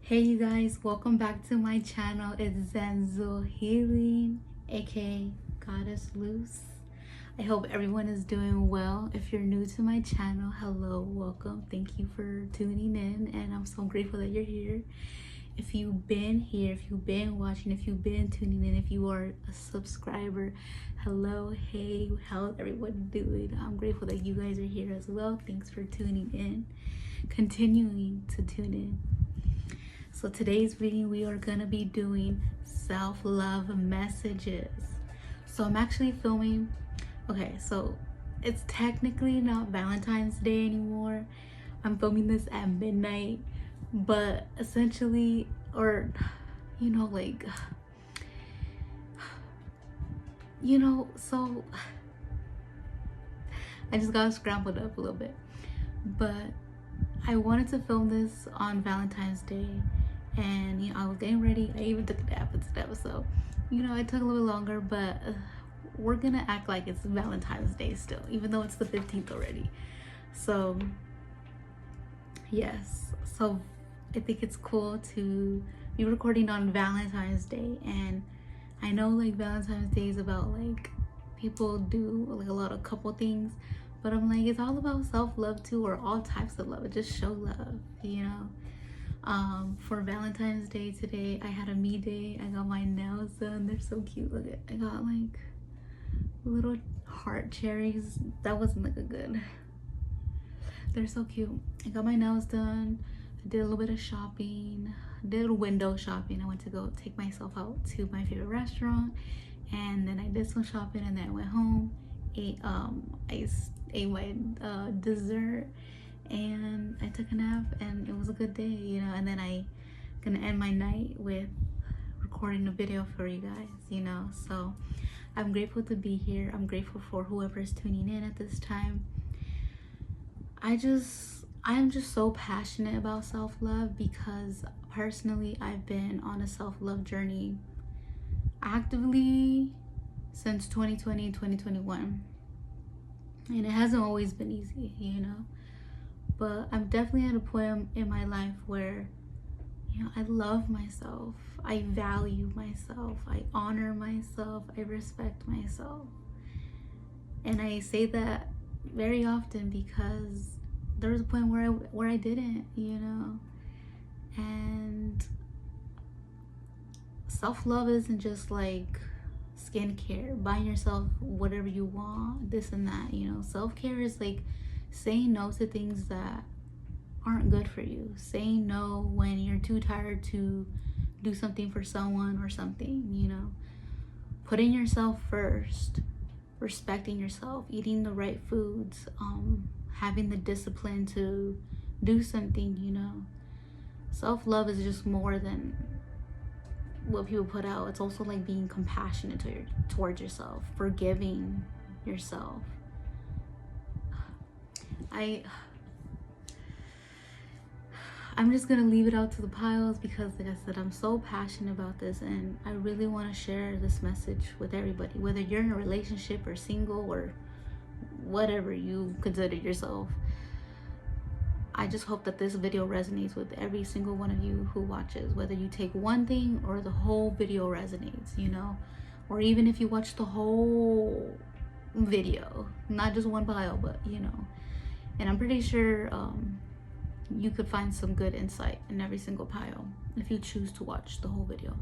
Hey you guys, welcome back to my channel. It's Zenzo Healing, aka Goddess Loose. I hope everyone is doing well. If you're new to my channel, hello, welcome. Thank you for tuning in, and I'm so grateful that you're here. If you've been here, if you've been watching, if you've been tuning in, if you are a subscriber, hello, hey, how's everyone doing? I'm grateful that you guys are here as well. Thanks for tuning in, continuing to tune in. So today's reading, we are gonna be doing self-love messages. So I'm actually filming, okay, so it's technically not Valentine's Day anymore. I'm filming this at midnight, but essentially, or, so I just got scrambled up a little bit. But I wanted to film this on Valentine's Day, and I was getting ready. I even took a nap and stuff, so it took a little longer, but we're gonna act like it's Valentine's Day still, even though it's the 15th already. So yes, so I think it's cool to be recording on Valentine's Day. And I know like Valentine's Day is about like people do like a lot of couple things, but I'm like, it's all about self-love too, or all types of love. It just show love, For Valentine's Day today, I had a me day. I got my nails done. They're so cute. Look at, I got like little heart cherries. That wasn't like a good. They're so cute. I got my nails done. I did a little bit of shopping. I did window shopping. I went to go take myself out to my favorite restaurant, and then I did some shopping, and then I went home, ate my dessert, and I took a nap, and it was a good day, and then I gonna end my night with recording a video for you guys, so I'm grateful to be here. I'm grateful for whoever's tuning in at this time. I'm just so passionate about self-love because personally I've been on a self-love journey actively since 2020, 2021, and it hasn't always been easy, but I'm definitely at a point in my life where I love myself, I value myself, I honor myself, I respect myself. And I say that very often because there was a point where I didn't, and self-love isn't just like skincare, buying yourself whatever you want, this and that. Self-care is like saying no to things that aren't good for you, saying no when you're too tired to do something for someone or something, putting yourself first, respecting yourself, eating the right foods, having the discipline to do something. Self-love is just more than what people put out. It's also like being compassionate towards yourself, forgiving yourself. I'm just gonna leave it out to the piles because, like I said, I'm so passionate about this, and I really want to share this message with everybody, whether you're in a relationship or single or whatever you consider yourself. I just hope that this video resonates with every single one of you who watches, whether you take one thing or the whole video resonates, or even if you watch the whole video, not just one pile, but and I'm pretty sure you could find some good insight in every single pile if you choose to watch the whole video.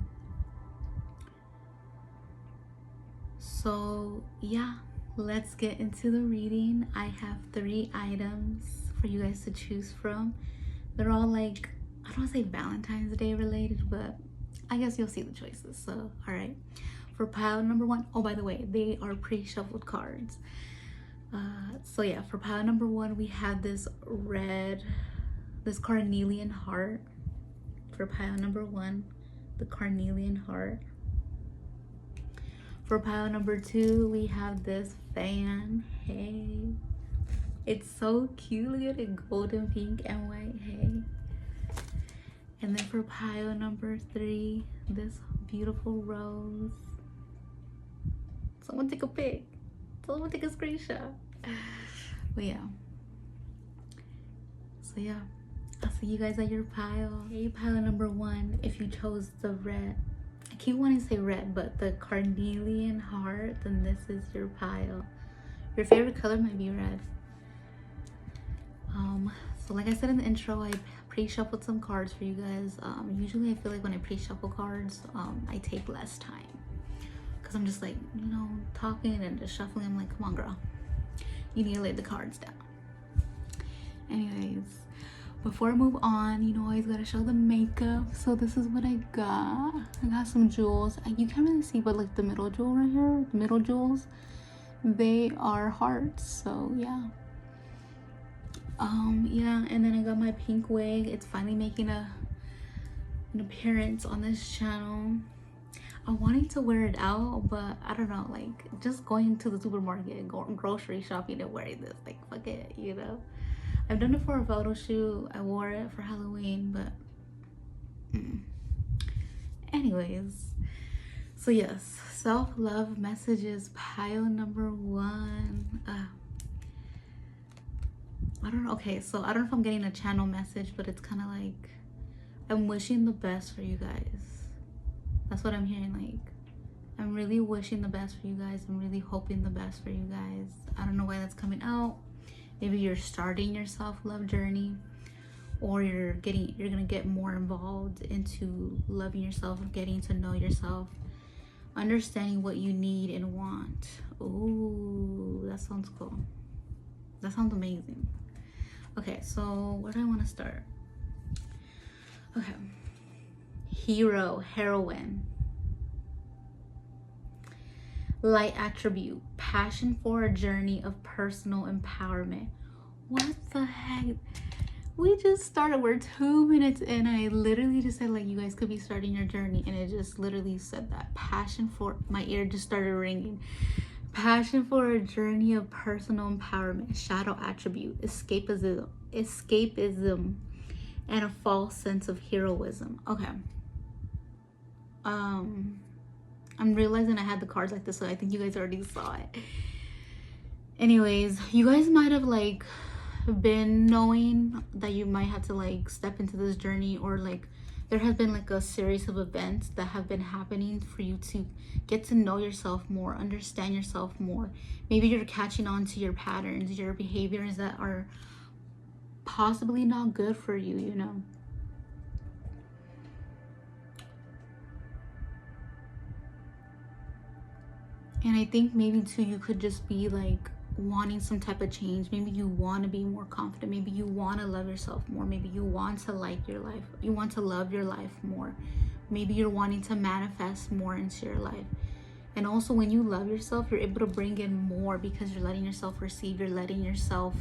So yeah, let's get into the reading. I have 3 items for you guys to choose from. They're all like, I don't want to say Valentine's Day related, but I guess you'll see the choices. So all right, for pile number 1, oh by the way, they are pre-shuffled cards. So yeah, for pile number 1, we have this carnelian heart. For pile number 1, the carnelian heart. For pile number 2, we have this fan. Hey, it's so cute. Look at it, golden, pink, and white. Hey. And then for pile number 3, this beautiful rose. Someone take a pic. Someone take a screenshot. But yeah. So yeah, I'll see you guys at your pile. Okay, pile number 1, if you chose the red, I keep wanting to say red, but the carnelian heart, then this is your pile. Your favorite color might be red. So like I said in the intro, I pre-shuffled some cards for you guys. Usually I feel like when I pre-shuffle cards, I take less time, because I'm just like, you know, talking and just shuffling. I'm like, come on girl, you need to lay the cards down. Anyways, before I move on, you know, I always gotta show the makeup. So this is what I got. I got some jewels. You can't really see, but like the middle jewel right here, the middle jewels, they are hearts. So yeah. Yeah, and then I got my pink wig. It's finally making an appearance on this channel. I wanted to wear it out, but I don't know, like just going to the supermarket and going grocery shopping and wearing this, like fuck it, you know. I've done it for a photo shoot. I wore it for Halloween, but anyways. So yes, self-love messages, pile number 1. I don't know. Okay, so I don't know if I'm getting a channel message, but it's kind of like I'm wishing the best for you guys. That's what I'm hearing. Like, I'm really wishing the best for you guys. I'm really hoping the best for you guys. I don't know why that's coming out. Maybe you're starting your self-love journey, or you're gonna get more involved into loving yourself, getting to know yourself, understanding what you need and want. Ooh, that sounds cool. That sounds amazing. Okay, so where do I want to start? Okay. Hero, heroine. Light attribute, passion for a journey of personal empowerment. What the heck? We just started, we're 2 minutes in, and I literally just said like you guys could be starting your journey, and it just literally said that. Passion for, my ear just started ringing. Passion for a journey of personal empowerment. Shadow attribute, escapism, and a false sense of heroism. Okay. I'm realizing I had the cards like this, so I think you guys already saw it. Anyways, you guys might have like been knowing that you might have to like step into this journey, or like there has been like a series of events that have been happening for you to get to know yourself more, understand yourself more. Maybe you're catching on to your patterns, your behaviors that are possibly not good for you, you know. And I think maybe too, you could just be like wanting some type of change. Maybe you want to be more confident. Maybe you want to love yourself more. Maybe you want to like your life. You want to love your life more. Maybe you're wanting to manifest more into your life. And also when you love yourself, you're able to bring in more, because you're letting yourself receive. You're letting yourself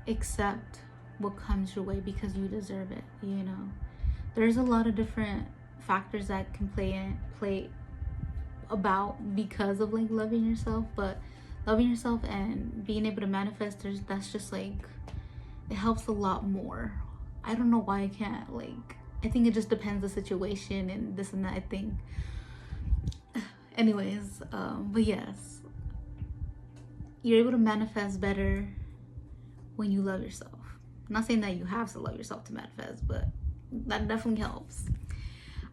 accept what comes your way because you deserve it, you know. There's a lot of different factors that can play about because of like loving yourself, but loving yourself and being able to manifest, that's just like, it helps a lot more. I don't know why I can't, like, I think it just depends the situation and this and that, I think. Anyways, but yes, you're able to manifest better when you love yourself. I'm not saying that you have to love yourself to manifest, but that definitely helps.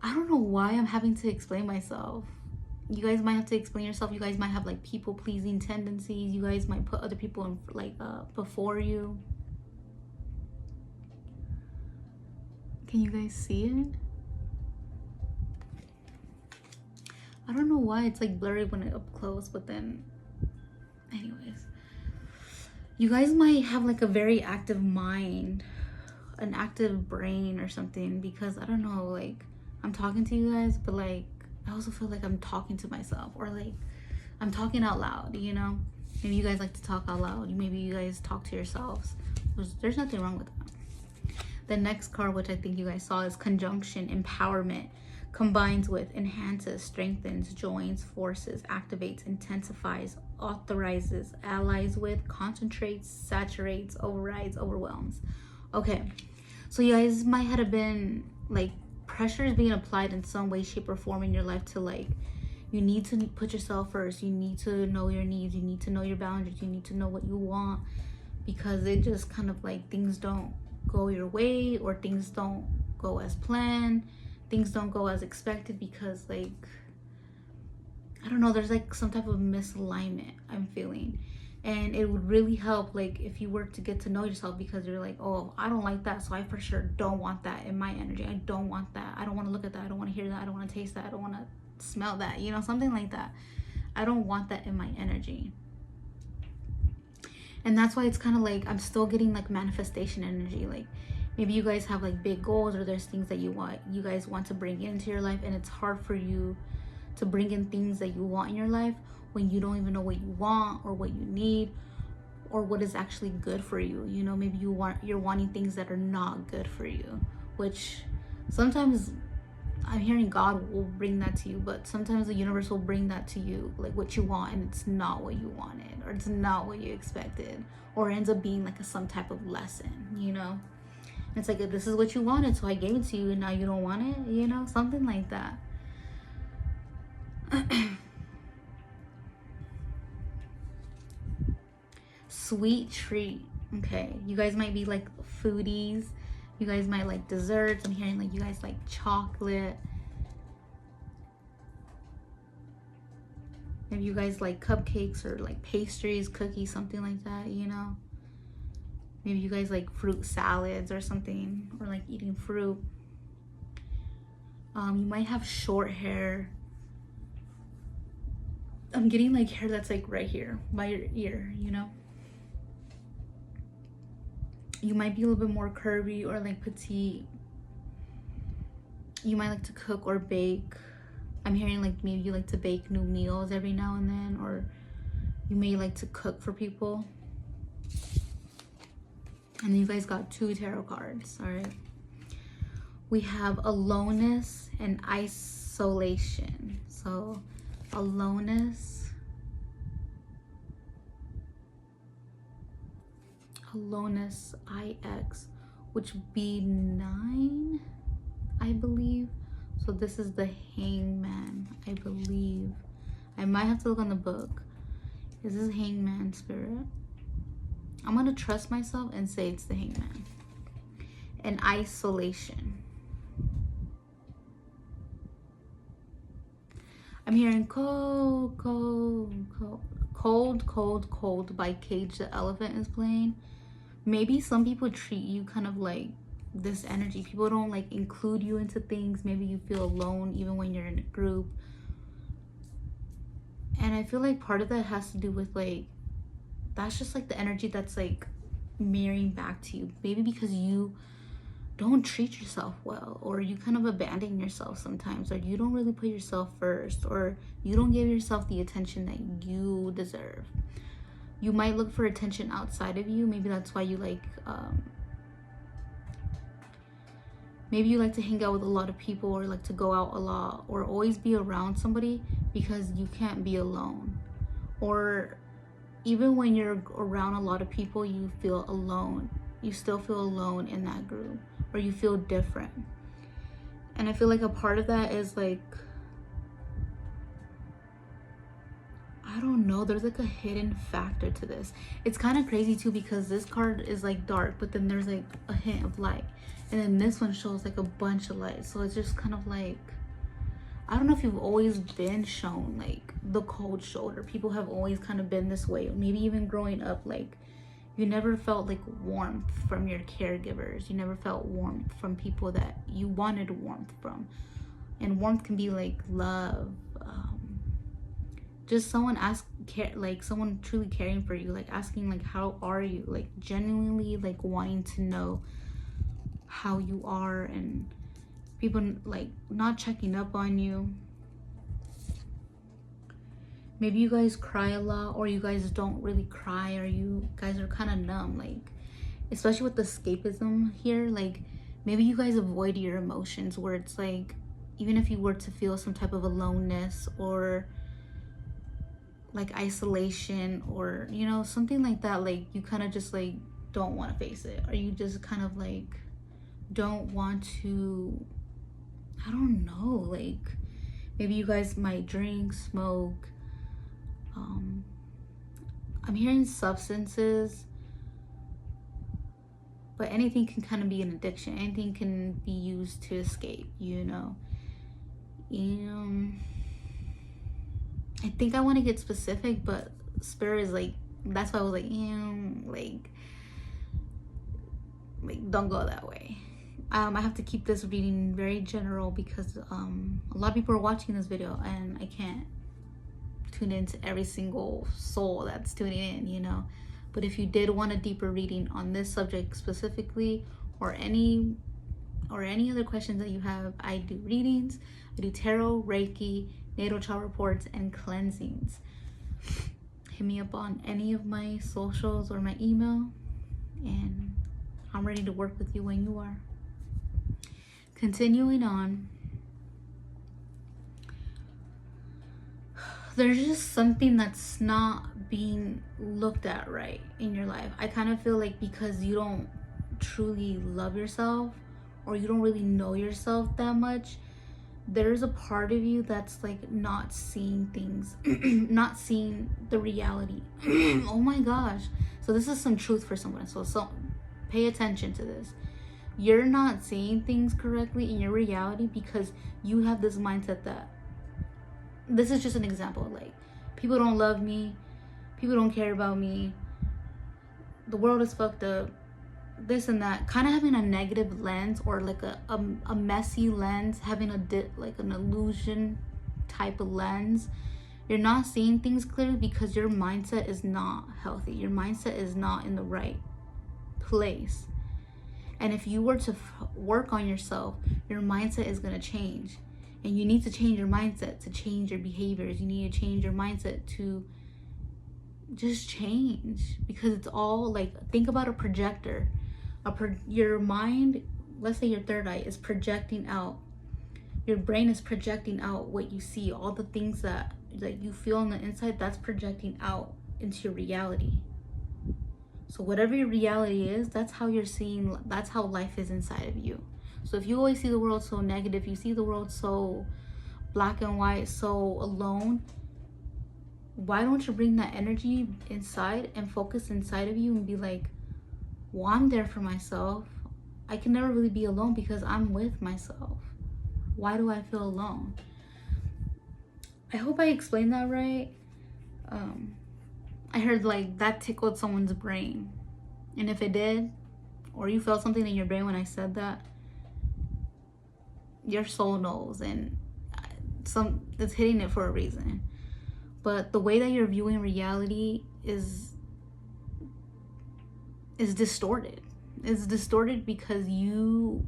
I don't know why I'm having to explain myself. You guys might have to explain yourself. You guys might have like people-pleasing tendencies. You guys might put other people in like before you. Can you guys see it? I don't know why it's like blurry when it's up close, but then anyways, you guys might have like a very active mind, an active brain or something, because I don't know, like I'm talking to you guys, but like I also feel like I'm talking to myself, or like I'm talking out loud, you know. Maybe you guys like to talk out loud. Maybe you guys talk to yourselves. There's nothing wrong with that. The next card, which I think you guys saw, is conjunction, empowerment, combines with, enhances, strengthens, joins forces, activates, intensifies, authorizes, allies with, concentrates, saturates, overrides, overwhelms. Okay, so you guys might have been like, pressure is being applied in some way, shape, or form in your life to like, you need to put yourself first. You need to know your needs. You need to know your boundaries. You need to know what you want. because it just kind of like things don't go your way, or things don't go as planned, things don't go as expected, because like, I don't know, there's like some type of misalignment I'm feeling. And it would really help like if you were to get to know yourself, because you're like, oh, I don't like that, so I for sure don't want that in my energy. I don't want that. I don't want to look at that. I don't want to hear that. I don't want to taste that. I don't want to smell that, you know, something like that. I don't want that in my energy. And that's why it's kind of like I'm still getting like manifestation energy. Like maybe you guys have like big goals, or there's things that you guys want to bring into your life, and it's hard for you to bring in things that you want in your life when you don't even know what you want, or what you need, or what is actually good for you. You know, maybe you're wanting things that are not good for you, which sometimes I'm hearing God will bring that to you, but sometimes the universe will bring that to you, like what you want, and it's not what you wanted, or it's not what you expected, or ends up being like some type of lesson, you know. It's like, this is what you wanted, so I gave it to you, and now you don't want it, you know, something like that. Sweet treat. Okay, you guys might be like foodies, you guys might like desserts. I'm hearing like you guys like chocolate. Maybe you guys like cupcakes, or like pastries, cookies, something like that, you know. Maybe you guys like fruit salads or something, or like eating fruit. You might have short hair. I'm getting like hair that's like right here by your ear, you know. You might be a little bit more curvy or like petite. You might like to cook or bake. I'm hearing like maybe you like to bake new meals every now and then, or you may like to cook for people. And then you guys got 2 tarot cards. All right, we have aloneness and isolation. So aloneness, IX, which would be 9, I believe. So this is the Hangman, I believe. I might have to look on the book. This is Hangman spirit. I'm gonna trust myself and say it's the Hangman. And isolation. I'm hearing cold, cold, cold, cold, cold, cold by Cage the Elephant is playing. Maybe some people treat you kind of like this energy. People don't like include you into things. Maybe you feel alone even when you're in a group. And I feel like part of that has to do with like, that's just like the energy that's like mirroring back to you. Maybe because you don't treat yourself well, or you kind of abandon yourself sometimes, or you don't really put yourself first, or you don't give yourself the attention that you deserve. You might look for attention outside of you. Maybe that's why you like maybe you like to hang out with a lot of people, or like to go out a lot, or always be around somebody, because you can't be alone. Or even when you're around a lot of people, you feel alone. You still feel alone in that group, or you feel different. And I feel like a part of that is like, I don't know, there's like a hidden factor to this. It's kind of crazy too, because this card is like dark, but then there's like a hint of light, and then this one shows like a bunch of light. So it's just kind of like, I don't know if you've always been shown like the cold shoulder. People have always kind of been this way. Maybe even growing up, like you never felt like warmth from your caregivers. You never felt warmth from people that you wanted warmth from. And warmth can be like love, just someone like someone truly caring for you, like asking like, how are you, like genuinely like wanting to know how you are, and people like not checking up on you. Maybe you guys cry a lot, or you guys don't really cry, or you guys are kind of numb, like especially with the escapism here. Like maybe you guys avoid your emotions, where it's like, even if you were to feel some type of aloneness, or like isolation, or you know, something like that, like you kind of just like don't want to face it, or you just kind of like don't want to, I don't know, like maybe you guys might drink, smoke. I'm hearing substances, But anything can kind of be an addiction. Anything can be used to escape, you know. I think I want to get specific, but Spirit is like, that's why I was like, like don't go that way. I have to keep this reading very general because a lot of people are watching this video and I can't tune into every single soul that's tuning in, you know. But if you did want a deeper reading on this subject specifically, or any other questions that you have, I do readings. I do tarot, Reiki, natal chart reports, and cleansings. Hit me up on any of my socials or my email, and I'm ready to work with you when you are. Continuing on, there's just something that's not being looked at right in your life. I kind of feel like because you don't truly love yourself, or you don't really know yourself that much, there's a part of you that's like not seeing things, not seeing the reality. Oh my gosh. So this is some truth for someone. So pay attention to this. You're not seeing things correctly in your reality because you have this mindset that, this is just an example, like, people don't love me, people don't care about me, the world is fucked up, this and that, kind of having a negative lens, or like a messy lens, having like an illusion type of lens. You're not seeing things clearly because your mindset is not healthy. Your mindset is not in the right place. And if you were to work on yourself, your mindset is going to change. And you need to change your mindset to change your behaviors. You need to change your mindset to just change, because it's all like, think about a projector. Your mind, let's say your third eye is projecting out. Your brain is projecting out what you see, all the things that you feel on the inside, that's projecting out into your reality. So whatever your reality is, that's how you're seeing, that's how life is inside of you. So if you always see the world so negative, you see the world so black and white, so alone, why don't you bring that energy inside and focus inside of you and be like, well, I'm there for myself. I can never really be alone because I'm with myself. Why do I feel alone? I hope I explained that right. I heard like that tickled someone's brain. And if it did, or you felt something in your brain when I said that, your soul knows, and it's hitting it for a reason. But the way that you're viewing reality is distorted. It's distorted because you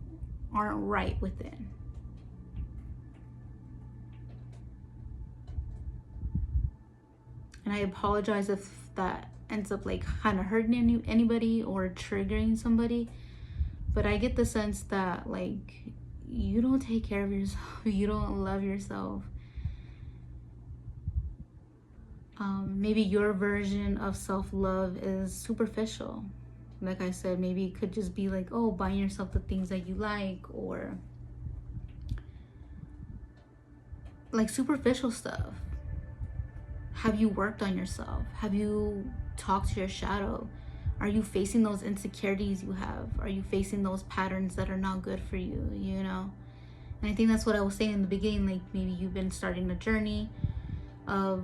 aren't right within. And I apologize if that ends up like kind of hurting anybody or triggering somebody, but I get the sense that like you don't take care of yourself, you don't love yourself. Maybe your version of self-love is superficial. Like I said, maybe it could just be like, oh, buying yourself the things that you like, or like superficial stuff. Have you worked on yourself? Have you talked to your shadow? Are you facing those insecurities you have? Are you facing those patterns that are not good for you, you know? And I think that's what I was saying in the beginning, like maybe you've been starting a journey of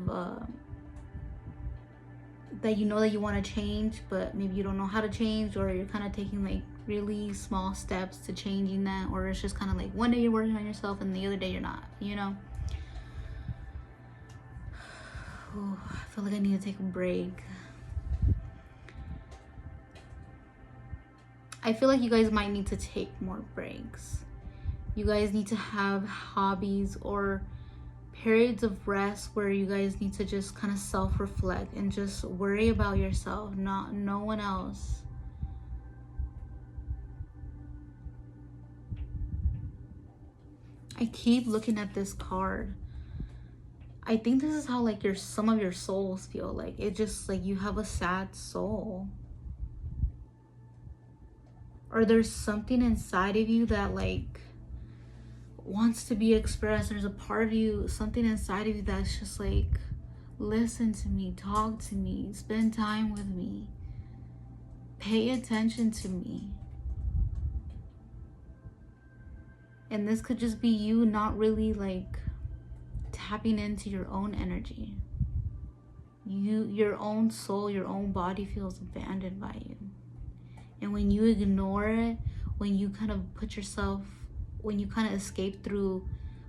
that you know that you want to change, but maybe you don't know how to change, or you're kind of taking like really small steps to changing that, or it's just kind of like one day you're working on yourself and the other day you're not, you know? Ooh, I feel like I need to take a break. I feel like you guys might need to take more breaks. You guys need to have hobbies or periods of rest where you guys need to just kind of self-reflect and just worry about yourself, not no one else. I keep looking at this card. I think this is how like some of your souls feel. Like it just like you have a sad soul, or there's something inside of you that like wants to be expressed. There's a part of you, something inside of you that's just like, listen to me, talk to me, spend time with me, pay attention to me. And this could just be you not really like tapping into your own energy. Your own soul, your own body feels abandoned by you. And when you ignore it, when you kind of when you kind of escape through,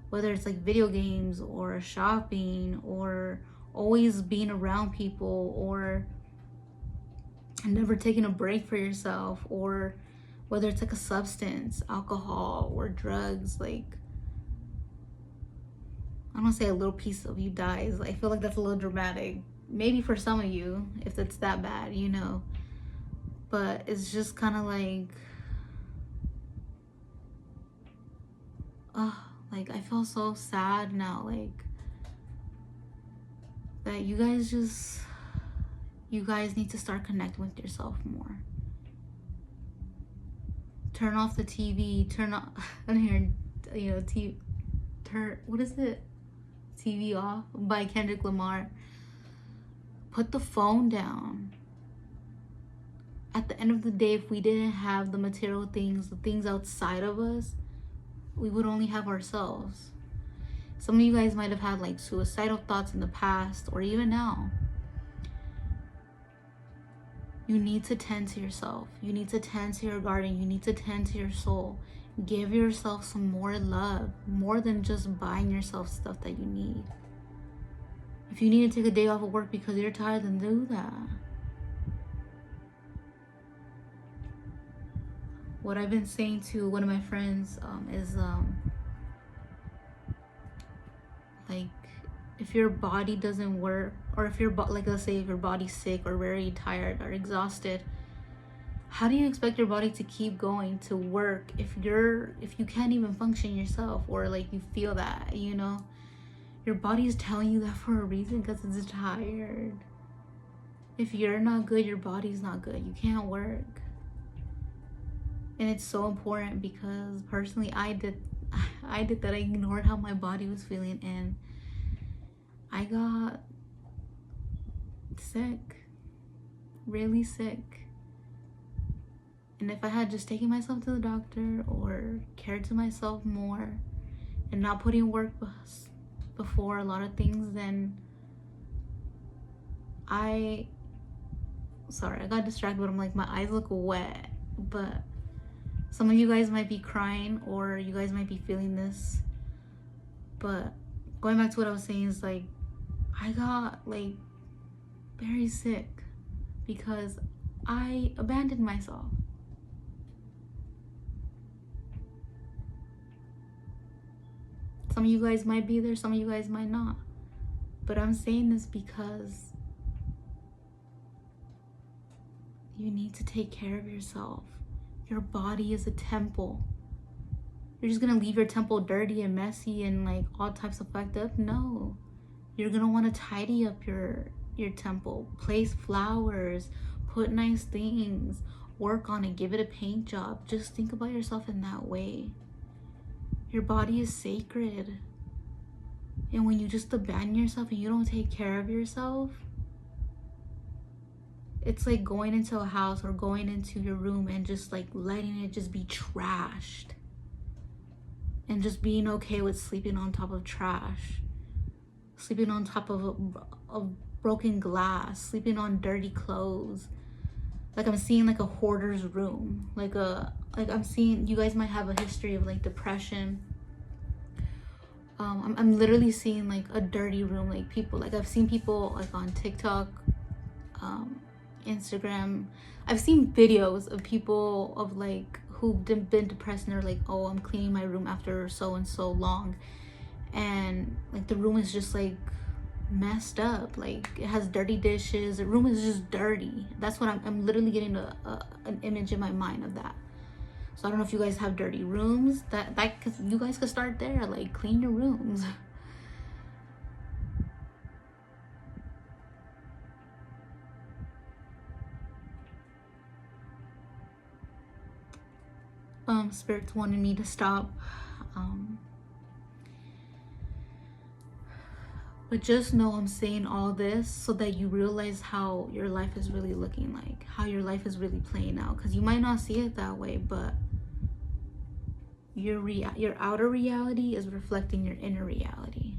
whether it's like video games or shopping or always being around people or never taking a break for yourself, or whether it's like a substance, alcohol or drugs, like, I don't want to say a little piece of you dies. I feel like that's a little dramatic. Maybe for some of you, if it's that bad, you know. But it's just kind of like, I feel so sad now, like, that you guys need to start connecting with yourself more. Turn off the TV, turn off, I'm hearing, you know, what is it? TV Off by Kendrick Lamar. Put the phone down. At the end of the day, if we didn't have the material things, the things outside of us, we would only have ourselves. Some of you guys might have had like suicidal thoughts in the past or even now. You need to tend to yourself. You need to tend to your garden. You need to tend to your soul. Give yourself some more love, more than just buying yourself stuff that you need. If you need to take a day off of work because you're tired, then do that. What I've been saying to one of my friends is like, if your body doesn't work, or if like, let's say if your body's sick or very tired or exhausted, how do you expect your body to keep going to work if you can't even function yourself, or like you feel that, you know? Your body is telling you that for a reason, because it's tired. If you're not good, your body's not good. You can't work. And it's so important, because personally I did that. I ignored how my body was feeling, and I got sick, really sick. And if I had just taken myself to the doctor or cared to myself more and not putting work before a lot of things, then sorry, I got distracted, but I'm like, my eyes look wet. But some of you guys might be crying, or you guys might be feeling this. But going back to what I was saying is, like, I got like very sick because I abandoned myself. Some of you guys might be there, some of you guys might not. But I'm saying this because you need to take care of yourself. Your body is a temple. You're just gonna leave your temple dirty and messy and like all types of fucked up? No. You're gonna wanna tidy up your temple. Place flowers, put nice things, work on it, give it a paint job. Just think about yourself in that way. Your body is sacred. And when you just abandon yourself and you don't take care of yourself, it's like going into a house or going into your room and just like letting it just be trashed. And just being okay with sleeping on top of trash. Sleeping on top of a broken glass. Sleeping on dirty clothes. Like, I'm seeing like a hoarder's room. Like I'm seeing, you guys might have a history of like depression. I'm literally seeing like a dirty room. Like people, like I've seen people like on TikTok, Instagram. I've seen videos of people of like who've been depressed, and they're like, oh, I'm cleaning my room after so and so long, and like the room is just like messed up. Like it has dirty dishes. The room is just dirty. That's what I'm literally getting an image in my mind of that. So I don't know if you guys have dirty rooms. That cause you guys could start there. Like, clean your rooms. Spirits wanted me to stop. But just know I'm saying all this so that you realize how your life is really looking like, how your life is really playing out. Because you might not see it that way, but your outer reality is reflecting your inner reality.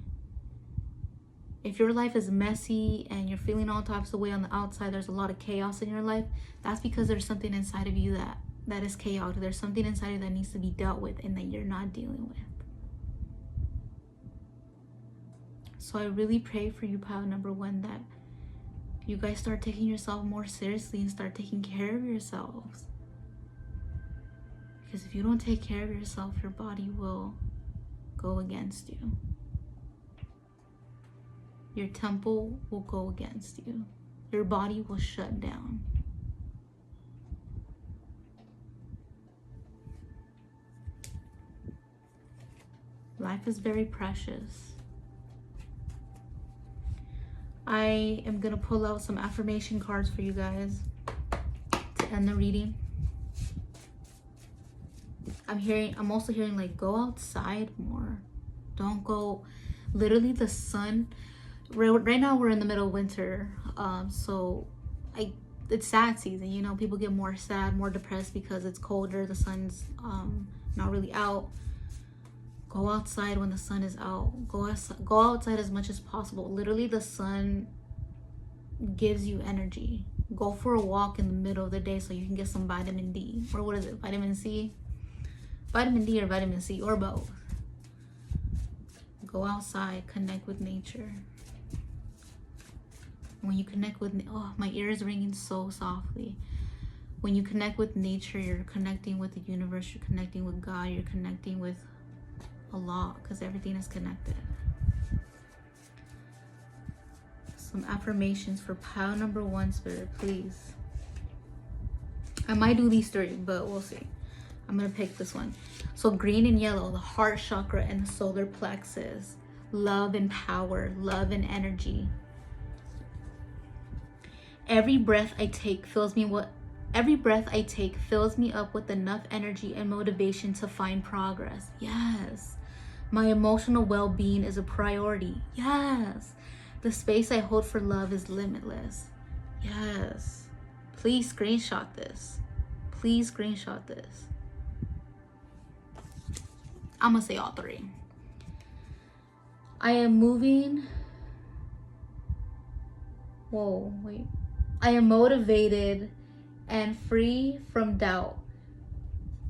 If your life is messy and you're feeling all types of way on the outside, there's a lot of chaos in your life, that's because there's something inside of you that is chaotic. There's something inside of you that needs to be dealt with and that you're not dealing with. So I really pray for you, pile number one, that you guys start taking yourself more seriously and start taking care of yourselves. Because if you don't take care of yourself, your body will go against you. Your temple will go against you. Your body will shut down. Life is very precious. I am going to pull out some affirmation cards for you guys to end the reading. I'm also hearing like, go outside more. Don't go, literally the sun, right now we're in the middle of winter. So it's sad season, you know, people get more sad, more depressed because it's colder. The sun's not really out. Go outside when the sun is out. Go outside as much as possible. Literally the sun gives you energy. Go for a walk in the middle of the day so you can get some vitamin D. Or what is it? Vitamin C? Vitamin D or vitamin C or both. Go outside, connect with nature. When you connect with, oh, my ear is ringing so softly. When you connect with nature, you're connecting with the universe, you're connecting with God, you're connecting with Allah, because everything is connected. Some affirmations for pile number one, Spirit, please. I might do these three, but we'll see. I'm gonna pick this one. So green and yellow, the heart chakra and the solar plexus. Love and power, love and energy. Every breath I take fills me up with enough energy and motivation to find progress. Yes. My emotional well-being is a priority. Yes. The space I hold for love is limitless. Yes. Please screenshot this. Please screenshot this. I'm gonna say all three. I am moving. Whoa, wait. I am motivated and free from doubt.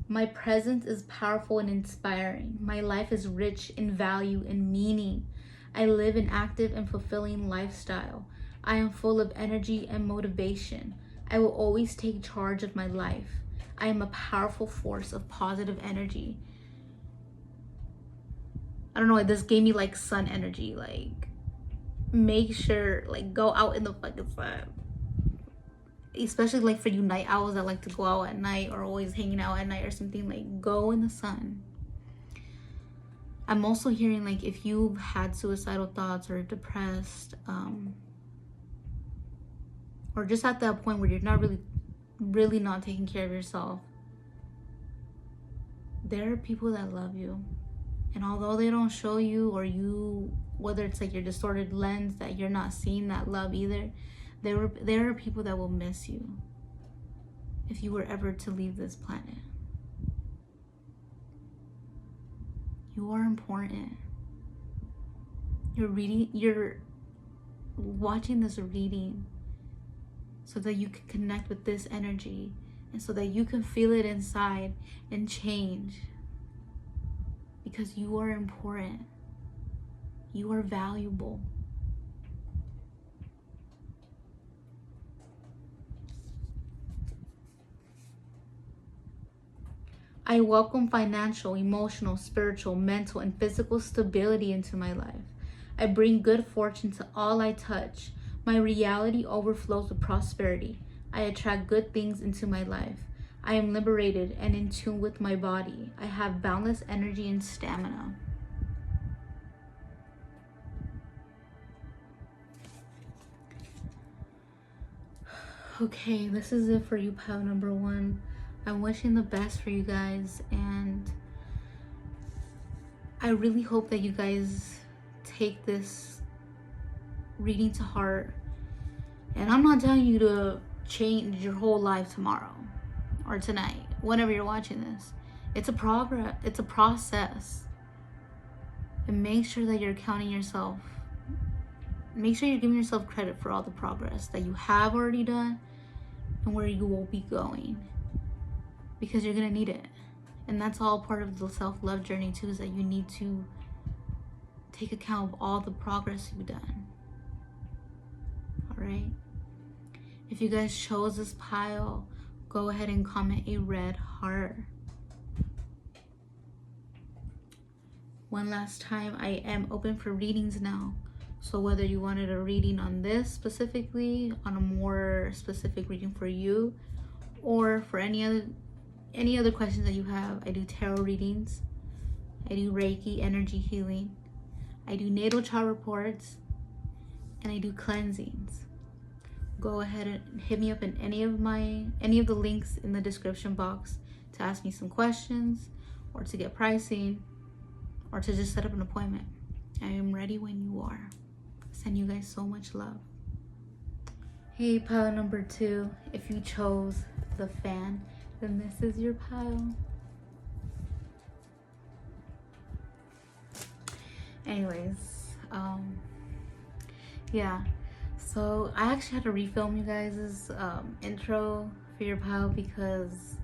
My presence is powerful and inspiring. My life is rich in value and meaning. I live an active and fulfilling lifestyle. I am full of energy and motivation. I will always take charge of my life. I am a powerful force of positive energy. I don't know, this gave me like sun energy. Like, make sure, like, go out in the fucking sun. Especially like for you night owls that like to go out at night or always hanging out at night or something, like, go in the sun. I'm also hearing like if you've had suicidal thoughts or depressed, or just at that point where you're not really not taking care of yourself, there are people that love you. And although they don't show you, or you, whether it's like your distorted lens that you're not seeing that love either, there are people that will miss you if you were ever to leave this planet. You are important. You're watching this reading so that you can connect with this energy and so that you can feel it inside and change. Because you are important. You are valuable. I welcome financial, emotional, spiritual, mental, and physical stability into my life. I bring good fortune to all I touch. My reality overflows with prosperity. I attract good things into my life. I am liberated and in tune with my body. I have boundless energy and stamina. Okay, this is it for you, pile number one. I'm wishing the best for you guys, and I really hope that you guys take this reading to heart. And I'm not telling you to change your whole life tomorrow or tonight, whenever you're watching this. It's a progress. It's a process. And make sure that you're counting yourself. Make sure you're giving yourself credit for all the progress that you have already done and where you will be going, because you're gonna need it. And that's all part of the self-love journey too, is that you need to take account of all the progress you've done. All right. If you guys chose this pile, go ahead and comment a red heart. One last time, I am open for readings now. So whether you wanted a reading on this specifically, on a more specific reading for you, or for any other questions that you have, I do tarot readings, I do Reiki energy healing, I do natal chart reports, and I do cleansings. Go ahead and hit me up in any of the links in the description box to ask me some questions, or to get pricing, or to just set up an appointment. I am ready when you are. Send you guys so much love. Hey, pile number 2, if you chose the fan, then this is your pile. Anyways, yeah, so I actually had to refilm you guys' intro for your pile, because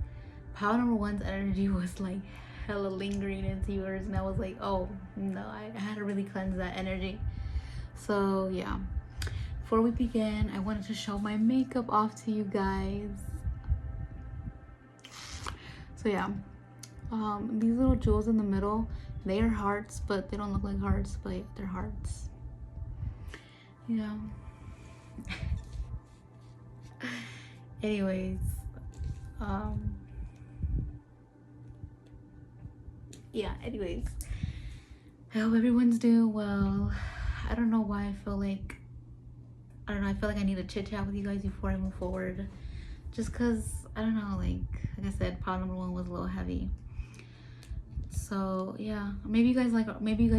pile number 1's energy was like hella lingering into yours, and I was like, oh no, I had to really cleanse that energy. So yeah, before we begin, I wanted to show my makeup off to you guys. So yeah, these little jewels in the middle, they are hearts, but they don't look like hearts, but they're hearts. Yeah. Anyways, yeah, anyways, I hope everyone's doing well. I don't know why I feel like I need to chit chat with you guys before I move forward, just because I don't know, like I said, pile number 1 was a little heavy. So yeah, maybe you guys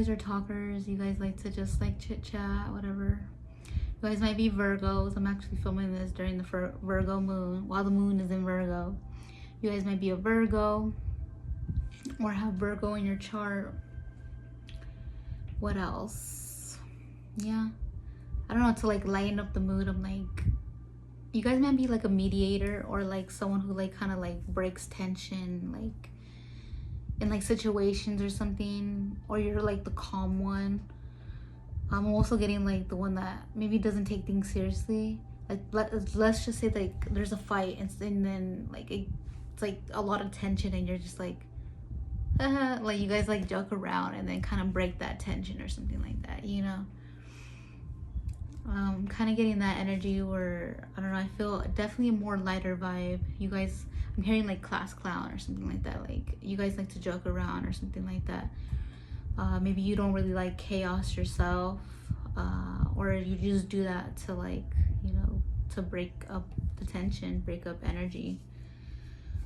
are talkers, you guys like to just like chit chat, whatever. You guys might be Virgos. I'm actually filming this during the Virgo moon, while the moon is in Virgo. You guys might be a Virgo, or have Virgo in your chart. What else? Yeah, I don't know, to like lighten up the mood. I'm like, you guys might be like a mediator, or like someone who like kind of like breaks tension, like in like situations or something, or you're like the calm one. I'm also getting like the one that maybe doesn't take things seriously. Like let's just say like there's a fight, and then like it's like a lot of tension, and you're just like like you guys like joke around and then kind of break that tension or something like that, you know. Kind of getting that energy where, I don't know, I feel definitely a more lighter vibe. You guys, I'm hearing like class clown or something like that, like you guys like to joke around or something like that. Maybe you don't really like chaos yourself, or you just do that to like, you know, to break up the tension, break up energy.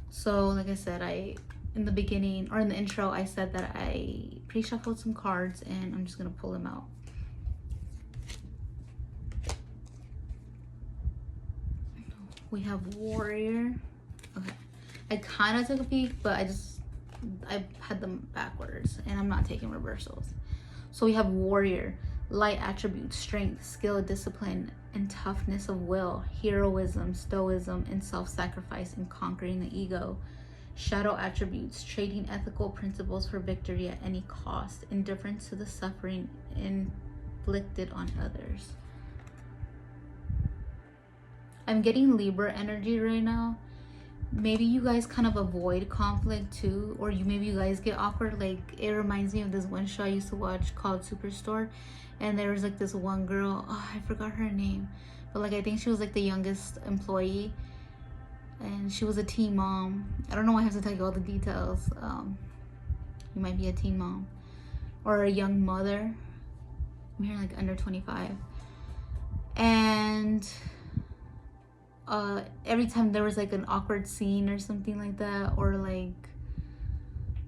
So like I said, in the beginning, or in the intro, I said that I pre-shuffled some cards, and I'm just gonna pull them out. We have Warrior. Okay, I kind of took a peek, but I had them backwards, and I'm not taking reversals. So we have Warrior, light attributes, strength, skill, discipline, and toughness of will, heroism, stoicism, and self-sacrifice in conquering the ego. Shadow attributes, trading ethical principles for victory at any cost, indifference to the suffering inflicted on others. I'm getting Libra energy right now. Maybe you guys kind of avoid conflict too, or maybe you guys get awkward. Like, it reminds me of this one show I used to watch called Superstore, and there was like this one girl, oh, I forgot her name, but like I think she was like the youngest employee, and she was a teen mom. I don't know why I have to tell you all the details. You might be a teen mom or a young mother. I'm hearing like under 25, and every time there was like an awkward scene or something like that, or like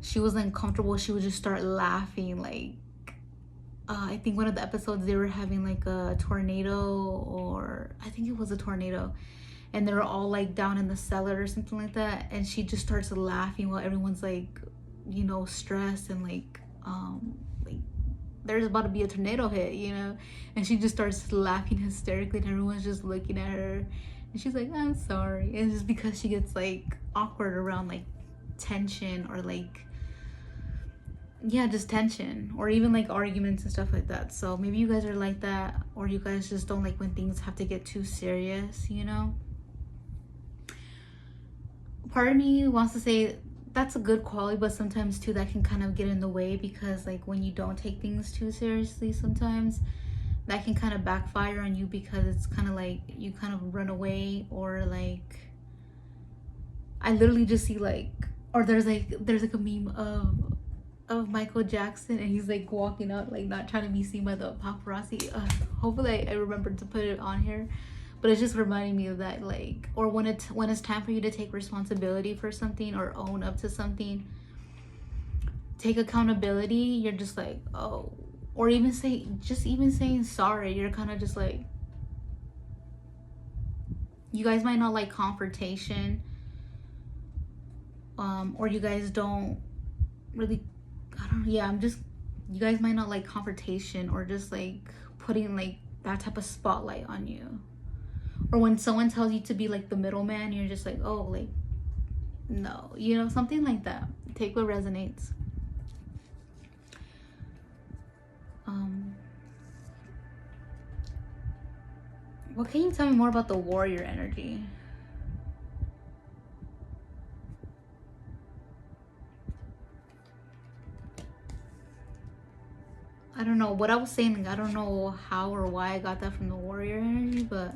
she was uncomfortable, she would just start laughing. Like I think one of the episodes they were having like a tornado, or I think it was a tornado, and they're all like down in the cellar or something like that, and she just starts laughing while everyone's like, you know, stressed and like there's about to be a tornado hit, you know, and she just starts laughing hysterically and everyone's just looking at her and she's like, I'm sorry. And it's just because she gets like awkward around like tension or like, yeah, just tension, or even like arguments and stuff like that. So maybe you guys are like that, or you guys just don't like when things have to get too serious, you know. Part of me wants to say that's a good quality, but sometimes too that can kind of get in the way, because like when you don't take things too seriously, sometimes that can kind of backfire on you, because it's kind of like you kind of run away, or like I literally just see like, or there's like a meme of Michael Jackson and he's like walking out like not trying to be seen by the paparazzi. Hopefully I remember to put it on here, but it's just reminding me of that, like, or when it's time for you to take responsibility for something or own up to something, take accountability, you're just like, oh, or even saying sorry, you're kind of just like, you guys might not like confrontation, or you guys don't really, you guys might not like confrontation, or just like putting like that type of spotlight on you. Or when someone tells you to be like the middleman, you're just like, oh, like, no, you know, something like that. Take what resonates. What can you tell me more about the warrior energy? I don't know what I was saying. Like, I don't know how or why I got that from the warrior energy, but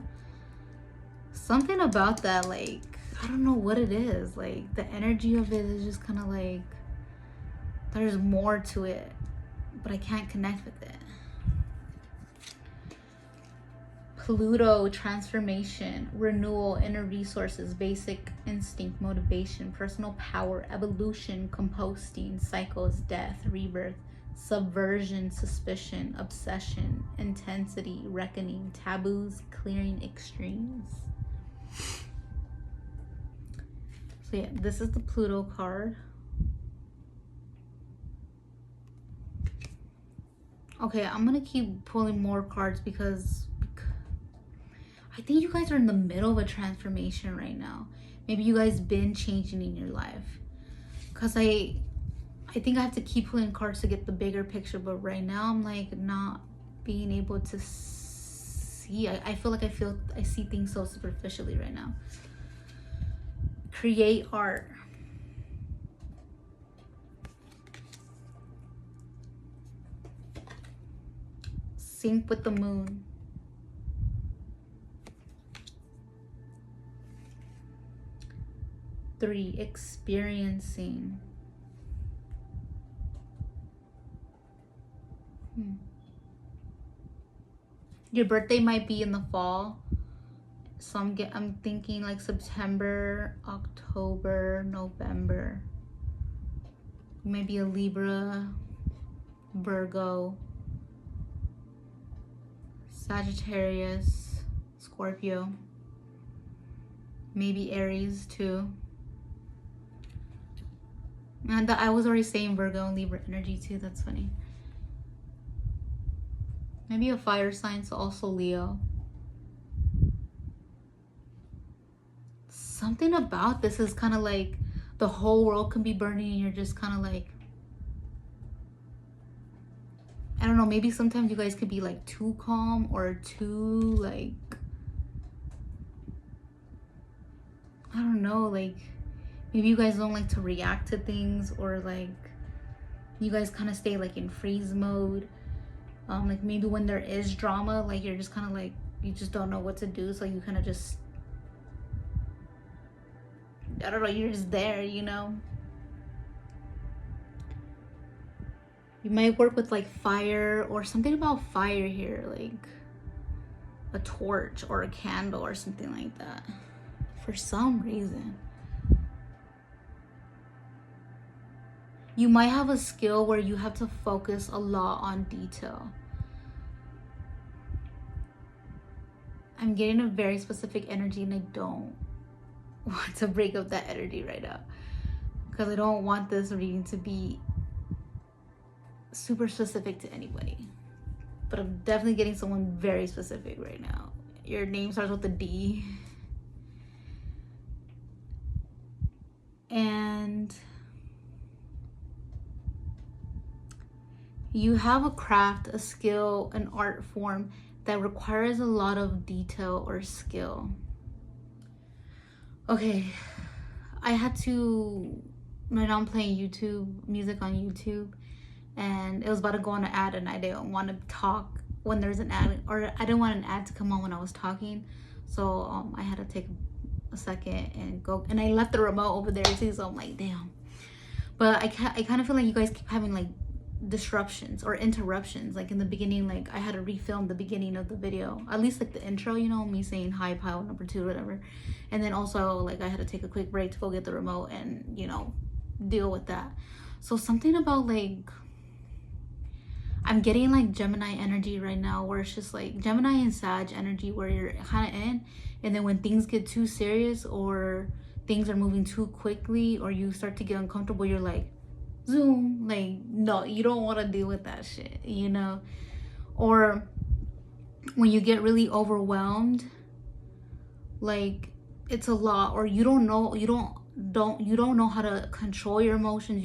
something about that, like, I don't know what it is. Like, the energy of it is just kind of like, there's more to it, but I can't connect with it. Pluto, transformation, renewal, inner resources, basic instinct, motivation, personal power, evolution, composting, cycles, death, rebirth, subversion, suspicion, obsession, intensity, reckoning, taboos, clearing extremes. So yeah, this is the Pluto card. Okay, I'm gonna keep pulling more cards because I think you guys are in the middle of a transformation right now. Maybe you guys been changing in your life, because I think I have to keep pulling cards to get the bigger picture, but right now I'm like not being able to see. I feel like I see things so superficially right now. Create art. Sync with the moon. Three, experiencing. Your birthday might be in the fall, so I'm thinking like September, October, November. Maybe a Libra, Virgo, Sagittarius, Scorpio, maybe Aries too. And I was already saying Virgo and Libra energy too. That's funny. Maybe a fire sign, so also Leo. Something about this is kind of like the whole world can be burning and you're just kind of like, I don't know, maybe sometimes you guys could be like too calm or too like, I don't know, like maybe you guys don't like to react to things, or like you guys kind of stay like in freeze mode. Like maybe when there is drama, like you're just kind of like, you just don't know what to do, so you kind of just, I don't know, you're just there, you know. You might work with like fire, or something about fire here, like a torch or a candle or something like that for some reason. You might have a skill where you have to focus a lot on detail. I'm getting a very specific energy, and I don't want to break up that energy right now, because I don't want this reading to be super specific to anybody. But I'm definitely getting someone very specific right now. Your name starts with a D. And you have a craft, a skill, an art form that requires a lot of detail or skill. Okay, right now I'm playing YouTube, music on YouTube, and it was about to go on an ad, and I didn't want to talk when there's an ad, or I didn't want an ad to come on when I was talking, so I had to take a second and go, and I left the remote over there too, so I'm like, damn. But I kind of feel like you guys keep having like disruptions or interruptions. Like in the beginning, like I had to refilm the beginning of the video, at least like the intro, you know, me saying hi pile number 2, whatever, and then also like I had to take a quick break to go get the remote and, you know, deal with that. So something about like, I'm getting like Gemini energy right now, where it's just like Gemini and Sag energy, where you're kind of in, and then when things get too serious or things are moving too quickly or you start to get uncomfortable, you're like, zoom, like, no, you don't want to deal with that shit, you know? Or when you get really overwhelmed, like it's a lot, or you don't know how to control your emotions,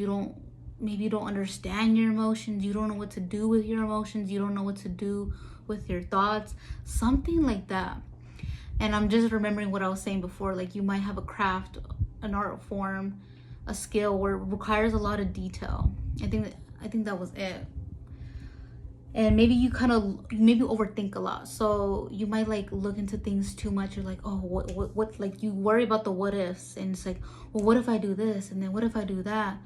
maybe you don't understand your emotions, you don't know what to do with your emotions, you don't know what to do with your thoughts, something like that. And I'm just remembering what I was saying before, like you might have a craft, an art form, a skill where it requires a lot of detail. I think that was it. And maybe you overthink a lot, so you might like look into things too much. You're like, oh, what, like you worry about the what ifs, and it's like, well, what if I do this, and then what if I do that?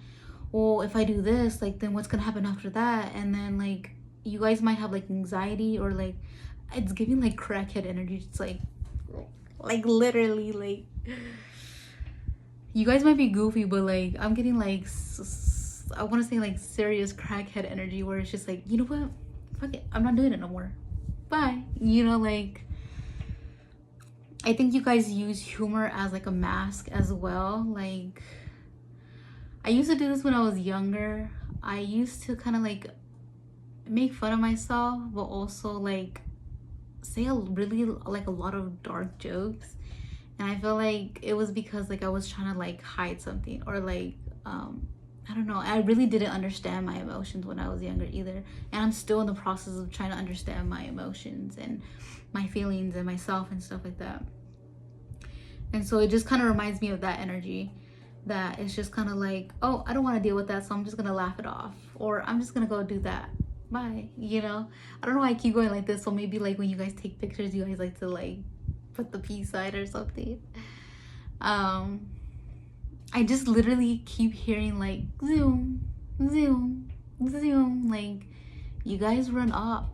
Well, if I do this, like, then what's gonna happen after that? And then like you guys might have like anxiety, or like it's giving like crackhead energy. It's like literally, like, you guys might be goofy, but like I'm getting like, I want to say like serious crackhead energy, where it's just like, you know what, fuck it, I'm not doing it no more, bye. You know, like I think you guys use humor as like a mask as well. Like I used to do this when I was younger. I used to kind of like make fun of myself, but also like say a lot of dark jokes. And I feel like it was because like I was trying to like hide something, or like I don't know, I really didn't understand my emotions when I was younger either, and I'm still in the process of trying to understand my emotions and my feelings and myself and stuff like that. And so it just kind of reminds me of that energy, that it's just kind of like, oh, I don't want to deal with that, so I'm just gonna laugh it off, or I'm just gonna go do that, bye. You know, I don't know why I keep going like this. So maybe like when you guys take pictures, you guys like to like put the peace sign or something. I just literally keep hearing like zoom, zoom, zoom, like you guys run up.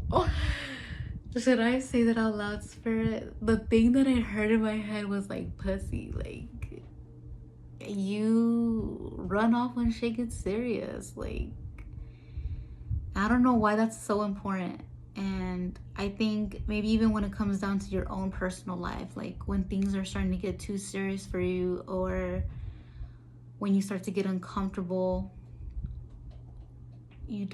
Oh, should I say that out loud, Spirit? The thing that I heard in my head was like pussy, like you run off when shit gets serious. Like I don't know why that's so important. And I think maybe even when it comes down to your own personal life, like when things are starting to get too serious for you, or when you start to get uncomfortable, you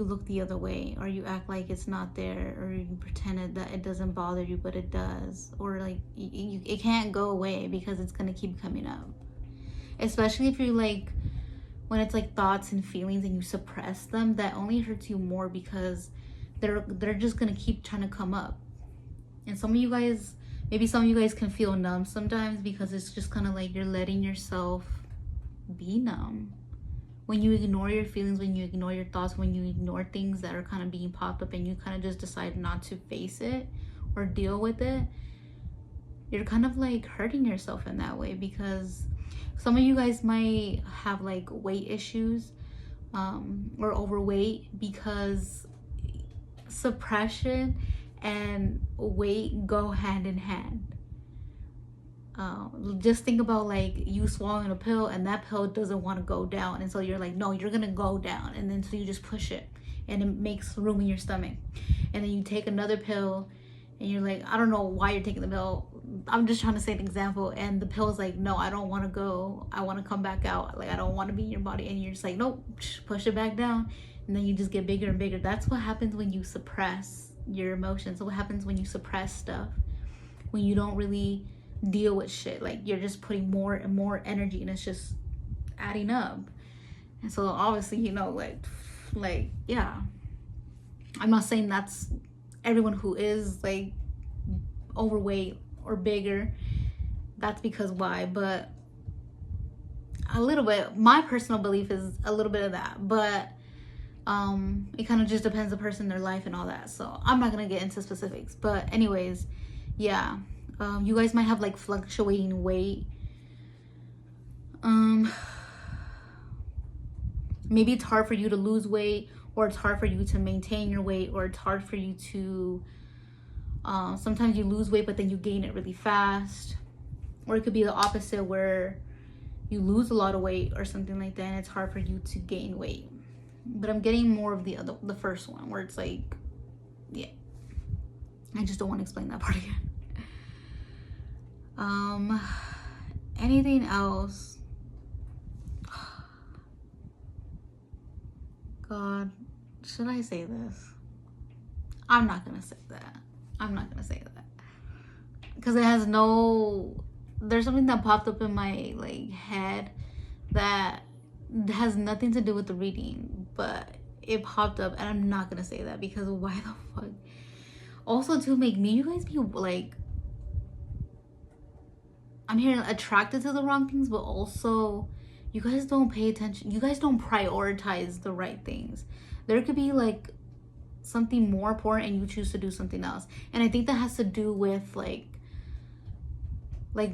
look the other way, or you act like it's not there, or you pretend that it doesn't bother you, but it does. Or like it can't go away because it's gonna keep coming up. Especially if you're like, when it's like thoughts and feelings and you suppress them, that only hurts you more, because they're just gonna keep trying to come up. And some of you guys can feel numb sometimes, because it's just kind of like you're letting yourself be numb. When you ignore your feelings, when you ignore your thoughts, when you ignore things that are kind of being popped up, and you kind of just decide not to face it or deal with it, you're kind of like hurting yourself in that way. Because some of you guys might have like weight issues, or overweight, because suppression and weight go hand in hand. Just think about like you swallowing a pill, and that pill doesn't want to go down, and so you're like, no, you're gonna go down, and then so you just push it, and it makes room in your stomach. And then you take another pill and you're like, I don't know why you're taking the pill. I'm just trying to say an example. And the pill is like, no, I don't want to go. I want to come back out. Like, I don't want to be in your body. And you're just like, nope, push it back down. And then you just get bigger and bigger. That's what happens when you suppress your emotions. What happens when you suppress stuff, when you don't really deal with shit. Like, you're just putting more and more energy, and it's just adding up. And so obviously, you know, like yeah, I'm not saying that's everyone who is like overweight or bigger, that's because why, but a little bit, my personal belief is a little bit of that, but it kind of just depends the person, their life and all that, so I'm not gonna get into specifics. But anyways, yeah, you guys might have like fluctuating weight. Maybe it's hard for you to lose weight, or it's hard for you to maintain your weight, or it's hard for you to sometimes you lose weight but then you gain it really fast, or it could be the opposite where you lose a lot of weight or something like that and it's hard for you to gain weight. But I'm getting more of the first one where it's like, yeah, I just don't want to explain that part again. Anything else? God, should I say this? I'm not gonna say that. I'm not gonna say that because it has no, there's something that popped up in my like head that has nothing to do with the reading, but it popped up and I'm not gonna say that because why the fuck? Also, to make me, you guys be like, I'm hearing attracted to the wrong things, but also you guys don't pay attention. You guys don't prioritize the right things. There could be like something more important and you choose to do something else. And I think that has to do with like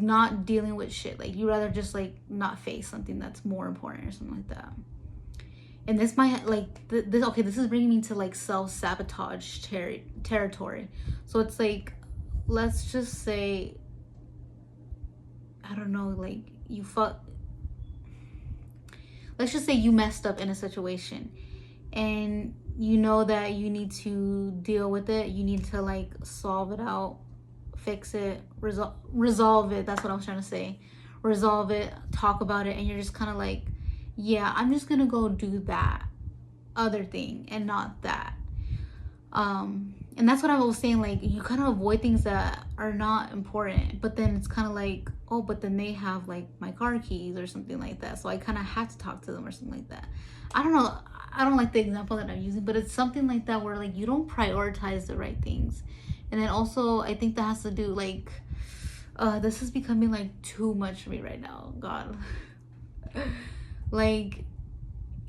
not dealing with shit. Like, you rather just like not face something that's more important or something like that. And this might like this, okay, this is bringing me to like self-sabotage territory. So it's like, let's just say, I don't know, like let's just say you messed up in a situation and you know that you need to deal with it. You need to like solve it out, fix it, resolve it. That's what I was trying to say. Resolve it, talk about it. And you're just kind of like, yeah, I'm just gonna go do that other thing and not that. And that's what I was saying, like, you kind of avoid things that are not important, but then it's kind of like, oh, but then they have like my car keys or something like that, so I kind of had to talk to them or something like that. I don't know, I don't like the example that I'm using, but it's something like that where like you don't prioritize the right things. And then also I think that has to do like this is becoming like too much for me right now, God. Like,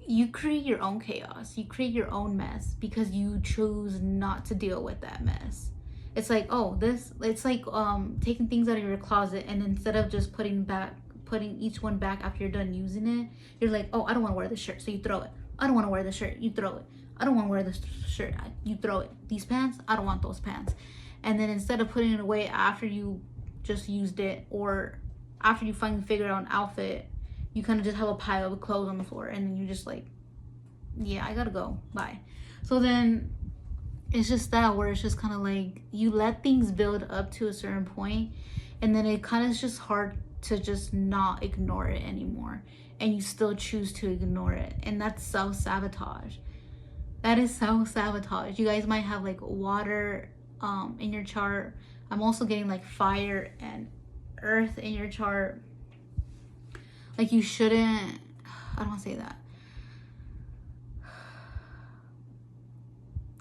you create your own chaos, you create your own mess because you choose not to deal with that mess. It's like, oh, it's like taking things out of your closet, and instead of just putting each one back after you're done using it, you're like, oh, I don't want to wear this shirt, so you throw it. I don't want to wear this shirt, you throw it. I don't want to wear this shirt, you throw it. These pants, I don't want those pants. And then instead of putting it away after you just used it, or after you finally figured out an outfit, you kind of just have a pile of clothes on the floor, and then you just like, yeah, I gotta go, bye. So then it's just that where it's just kind of like you let things build up to a certain point, and then it kind of is just hard to just not ignore it anymore, and you still choose to ignore it. And that's self-sabotage. That is self-sabotage. You guys might have like water in your chart. I'm also getting like fire and earth in your chart. Like, you shouldn't, I don't want to say that.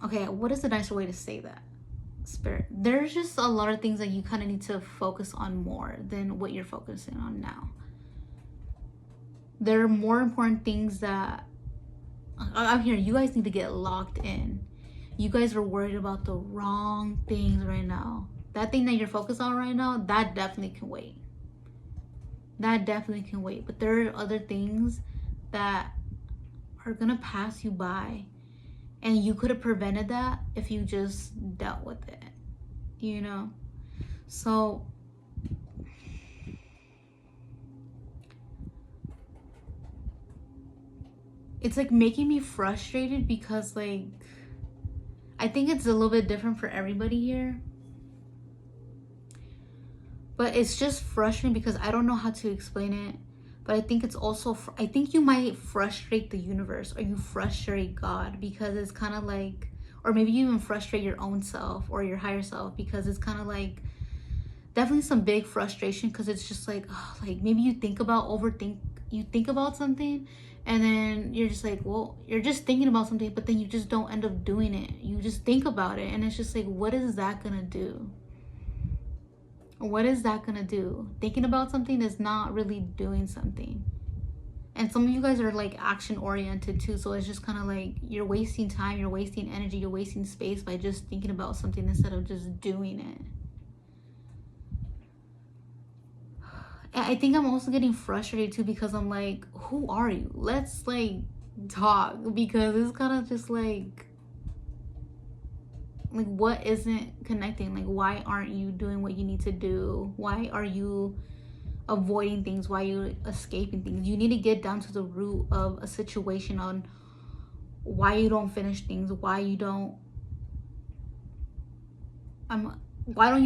Okay, what is the nicer way to say that? Spirit. There's just a lot of things that you kind of need to focus on more than what you're focusing on now. There are more important things that, I'm here, you guys need to get locked in. You guys are worried about the wrong things right now. That thing that you're focused on right now, that definitely can wait. That definitely can wait. But there are other things that are gonna pass you by, and you could have prevented that if you just dealt with it, you know? So it's like making me frustrated because like I think it's a little bit different for everybody here, but it's just frustrating because I don't know how to explain it. But I think it's also, I think you might frustrate the universe, or you frustrate God, because it's kind of like, or maybe you even frustrate your own self or your higher self, because it's kind of like definitely some big frustration, because it's just like, oh, like maybe you think about something, and then you're just like, well, you're just thinking about something, but then you just don't end up doing it. You just think about it, and it's just like, what is that gonna do? What is that gonna do? Thinking about something is not really doing something. And some of you guys are like action oriented too, so it's just kind of like you're wasting time, you're wasting energy, you're wasting space by just thinking about something instead of just doing it. And I think I'm also getting frustrated too, because I'm like, who are you? Let's like talk, because it's kind of just like what isn't connecting? Like, why aren't you doing what you need to do? Why are you avoiding things? Why are you escaping things? You need to get down to the root of a situation on why you don't finish things, why you don't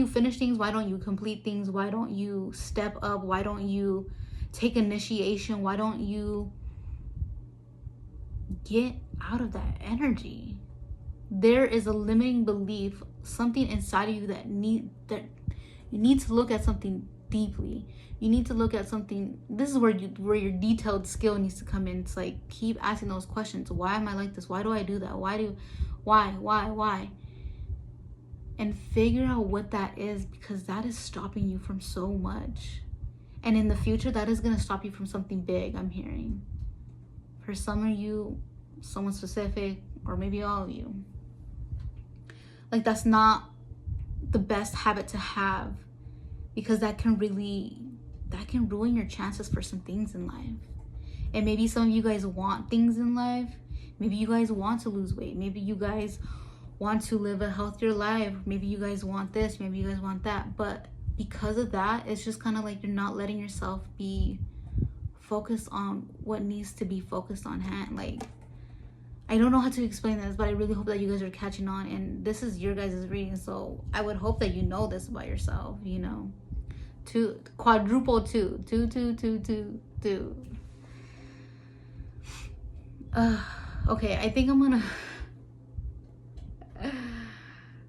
finish things, why don't you complete things, why don't you step up, why don't you take initiation, why don't you get out of that energy? There is a limiting belief, something inside of you that you need to look at something deeply. You need to look at something. This is where your detailed skill needs to come in. It's like, keep asking those questions. Why am I like this? Why do I do that? Why? And figure out what that is, because that is stopping you from so much. And in the future, that is going to stop you from something big, I'm hearing. For some of you, someone specific, or maybe all of you. Like, that's not the best habit to have, because that can ruin your chances for some things in life. And maybe some of you guys want things in life. Maybe you guys want to lose weight. Maybe you guys want to live a healthier life. Maybe you guys want this. Maybe you guys want that. But because of that, it's just kind of like you're not letting yourself be focused on what needs to be focused on hand. Like, I don't know how to explain this, but I really hope that you guys are catching on. And this is your guys' reading, so I would hope that you know this about yourself, you know. Quadruple two. Okay, I think I'm gonna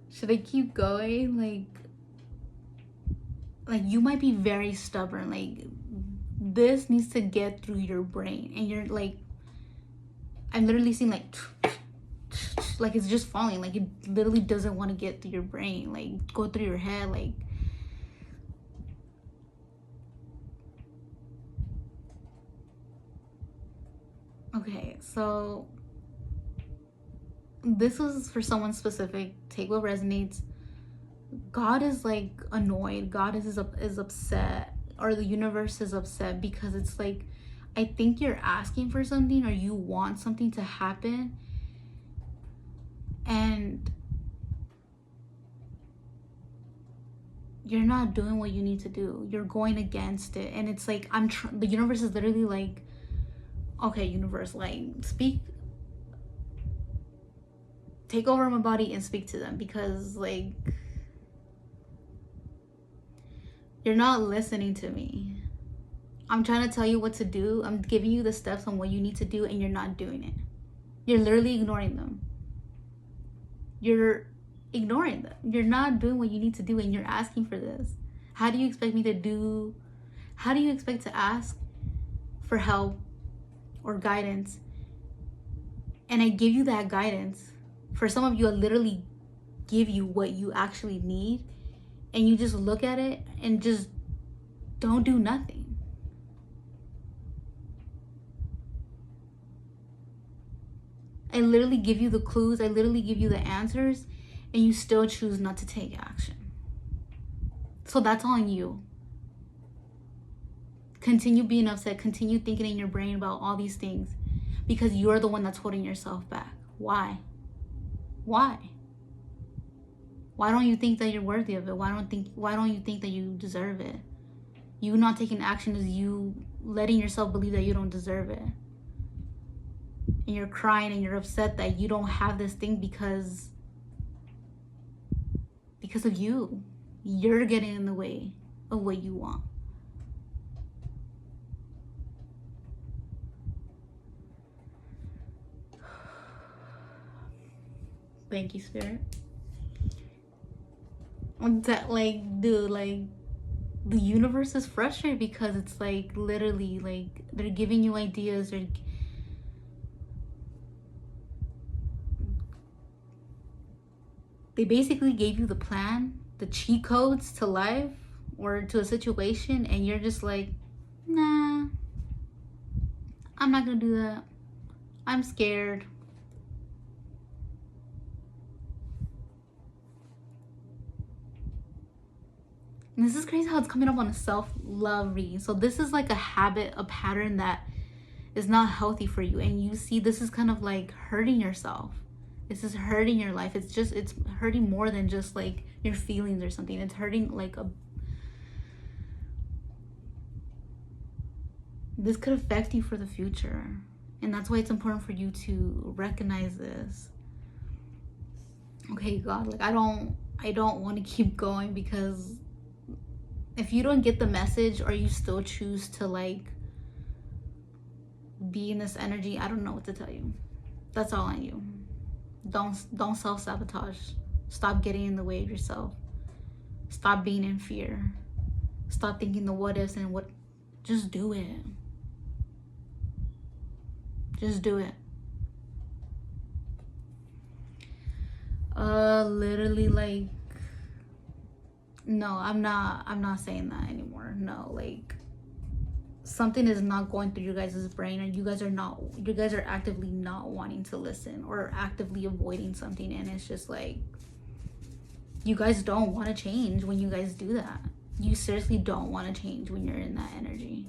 should I keep going? Like you might be very stubborn. Like, this needs to get through your brain, and you're like, I'm literally seeing like it's just falling. Like, it literally doesn't want to get through your brain, like go through your head. Like, okay, so this is for someone specific. Take what resonates. God is like annoyed. God is upset, or the universe is upset, because it's like, I think you're asking for something, or you want something to happen, and you're not doing what you need to do. You're going against it, and it's like, the universe is literally like, okay, universe, like, take over my body and speak to them, because like, you're not listening to me. I'm trying to tell you what to do. I'm giving you the steps on what you need to do, and you're not doing it. You're literally ignoring them. You're ignoring them. You're not doing what you need to do, and you're asking for this. How do you expect me to do? How do you expect to ask for help or guidance, and I give you that guidance? For some of you, I literally give you what you actually need, and you just look at it and just don't do nothing. I literally give you the clues, I literally give you the answers, and you still choose not to take action. So that's on you. Continue being upset, continue thinking in your brain about all these things, because you're the one that's holding yourself back. Why? Why don't you think that you're worthy of it? Why don't you think that you deserve it? You not taking action is you letting yourself believe that you don't deserve it. and you're crying and you're upset that you don't have this thing because of you. You're getting in the way of what you want. Thank you, Spirit. That, like, dude, like, the universe is frustrated because it's like literally like they're giving you ideas, or they basically gave you the plan, the cheat codes to life or to a situation, and you're just like, nah, I'm not gonna do that. I'm scared. And this is crazy how it's coming up on a self-love reading. So this is like a habit, a pattern that is not healthy for you. And you see, this is kind of like hurting yourself. This is hurting your life. It's hurting more than just like your feelings or something. It's hurting like this could affect you for the future. And that's why it's important for you to recognize this. Okay, God, like I don't want to keep going, because if you don't get the message or you still choose to like be in this energy, I don't know what to tell you. That's all on you. Don't self-sabotage. Stop getting in the way of yourself. Stop being in fear. Stop thinking the what ifs and what. Just do it. Just do it. Literally, like, no, I'm not saying that anymore. No, like, something is not going through your guys' brain, and you guys are actively not wanting to listen or actively avoiding something. And it's just like, you guys don't want to change when you guys do that. You seriously don't want to change when you're in that energy.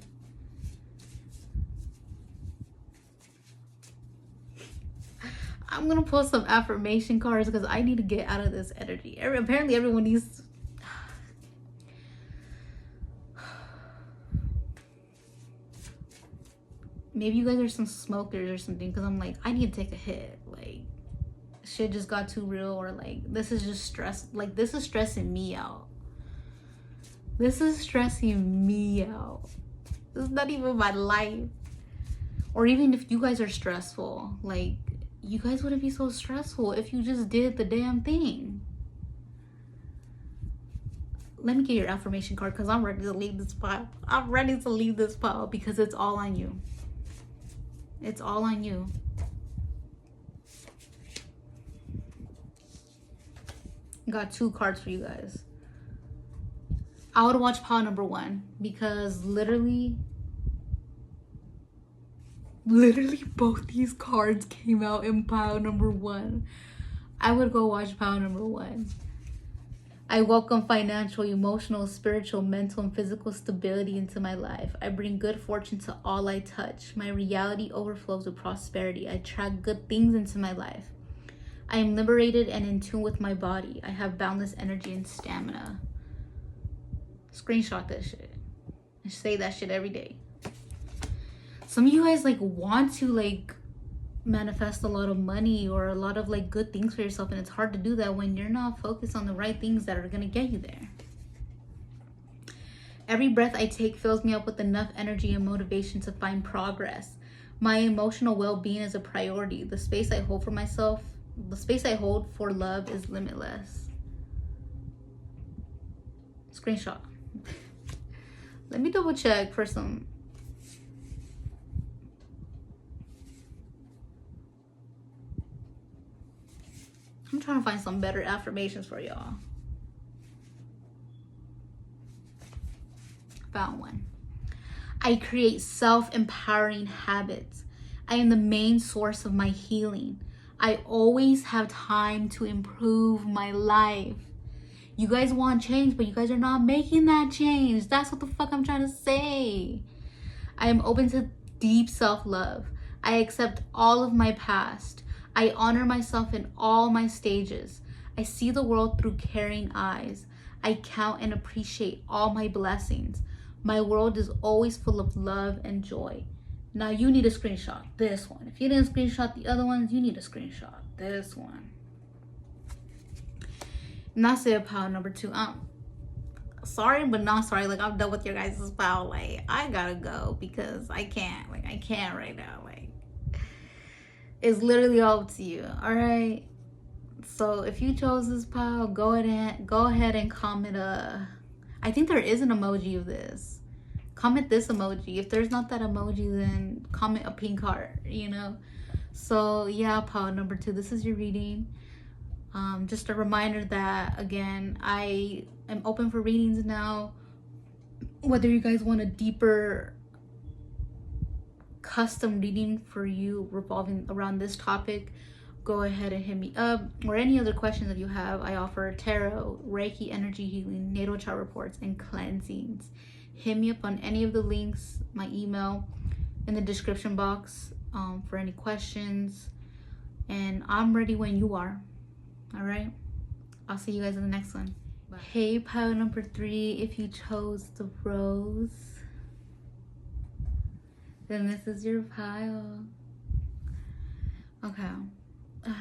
I'm gonna pull some affirmation cards because I need to get out of this energy. Apparently everyone needs. Maybe you guys are some smokers or something, because I'm like, I need to take a hit. Like, shit just got too real, or like, this is just stress. Like, this is stressing me out. This is stressing me out. This is not even my life. Or even if you guys are stressful, like, you guys wouldn't be so stressful if you just did the damn thing. Let me get your affirmation card, because I'm ready to leave this pile. I'm ready to leave this pile because it's all on you. It's all on you. Got 2 cards for you guys. I would watch pile number 1, because literally both these cards came out in pile number 1. I would go watch pile number 1. I welcome financial, emotional, spiritual, mental, and physical stability into my life. I bring good fortune to all I touch. My reality overflows with prosperity. I attract good things into my life. I am liberated and in tune with my body. I have boundless energy and stamina. Screenshot that shit. And say that shit every day. Some of you guys like want to like manifest a lot of money or a lot of like good things for yourself, and it's hard to do that when you're not focused on the right things that are gonna get you there. Every breath I take fills me up with enough energy and motivation to find progress. My emotional well-being is a priority. The space I hold for myself, the space I hold for love is limitless. Screenshot. Let me double check for some. I'm trying to find some better affirmations for y'all. Found one. I create self-empowering habits. I am the main source of my healing. I always have time to improve my life. You guys want change, but you guys are not making that change. That's what the fuck I'm trying to say. I am open to deep self-love. I accept all of my past. I honor myself in all my stages. I see the world through caring eyes. I count and appreciate all my blessings. My world is always full of love and joy. Now you need to screenshot this one. If you didn't screenshot the other ones, you need to screenshot this one. And that's it, pile number 2. Sorry, but not sorry. Like, I'm done with your guys' pile. Like, I gotta go because I can't. Like, I can't right now. Like, it's literally all up to you. All right. So if you chose this pile, go ahead and comment. I think there is an emoji of this. Comment this emoji. If there's not that emoji, then comment a pink heart. You know. So yeah, pile number 2. This is your reading. Just a reminder that, again, I am open for readings now. Whether you guys want a deeper custom reading for you revolving around this topic, go ahead and hit me up. Or any other questions that you have, I offer tarot, Reiki, energy healing, natal chart reports, and cleansings. Hit me up on any of the links, my email in the description box, for any questions. And I'm ready when you are. All right, I'll see you guys in the next one. Bye. Hey, pile number 3, if you chose the rose, then this is your pile. Okay,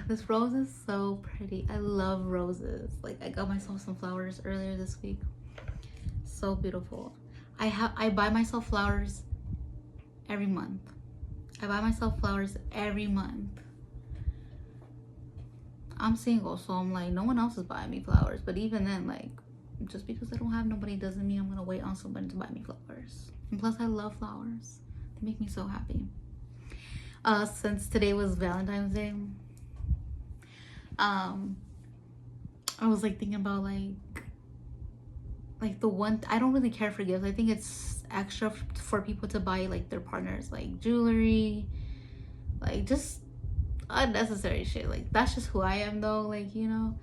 this rose is so pretty. I love roses. Like, I got myself some flowers earlier this week. So beautiful. I buy myself flowers every month. I buy myself flowers every month. I'm single, so I'm like, no one else is buying me flowers. But even then, like, just because I don't have nobody doesn't mean I'm gonna wait on somebody to buy me flowers. And plus, I love flowers. They make me so happy. Since today was Valentine's Day, I was like thinking about like the one, I don't really care for gifts. I think it's extra for people to buy like their partners like jewelry, like just unnecessary shit. Like, that's just who I am though, like, you know.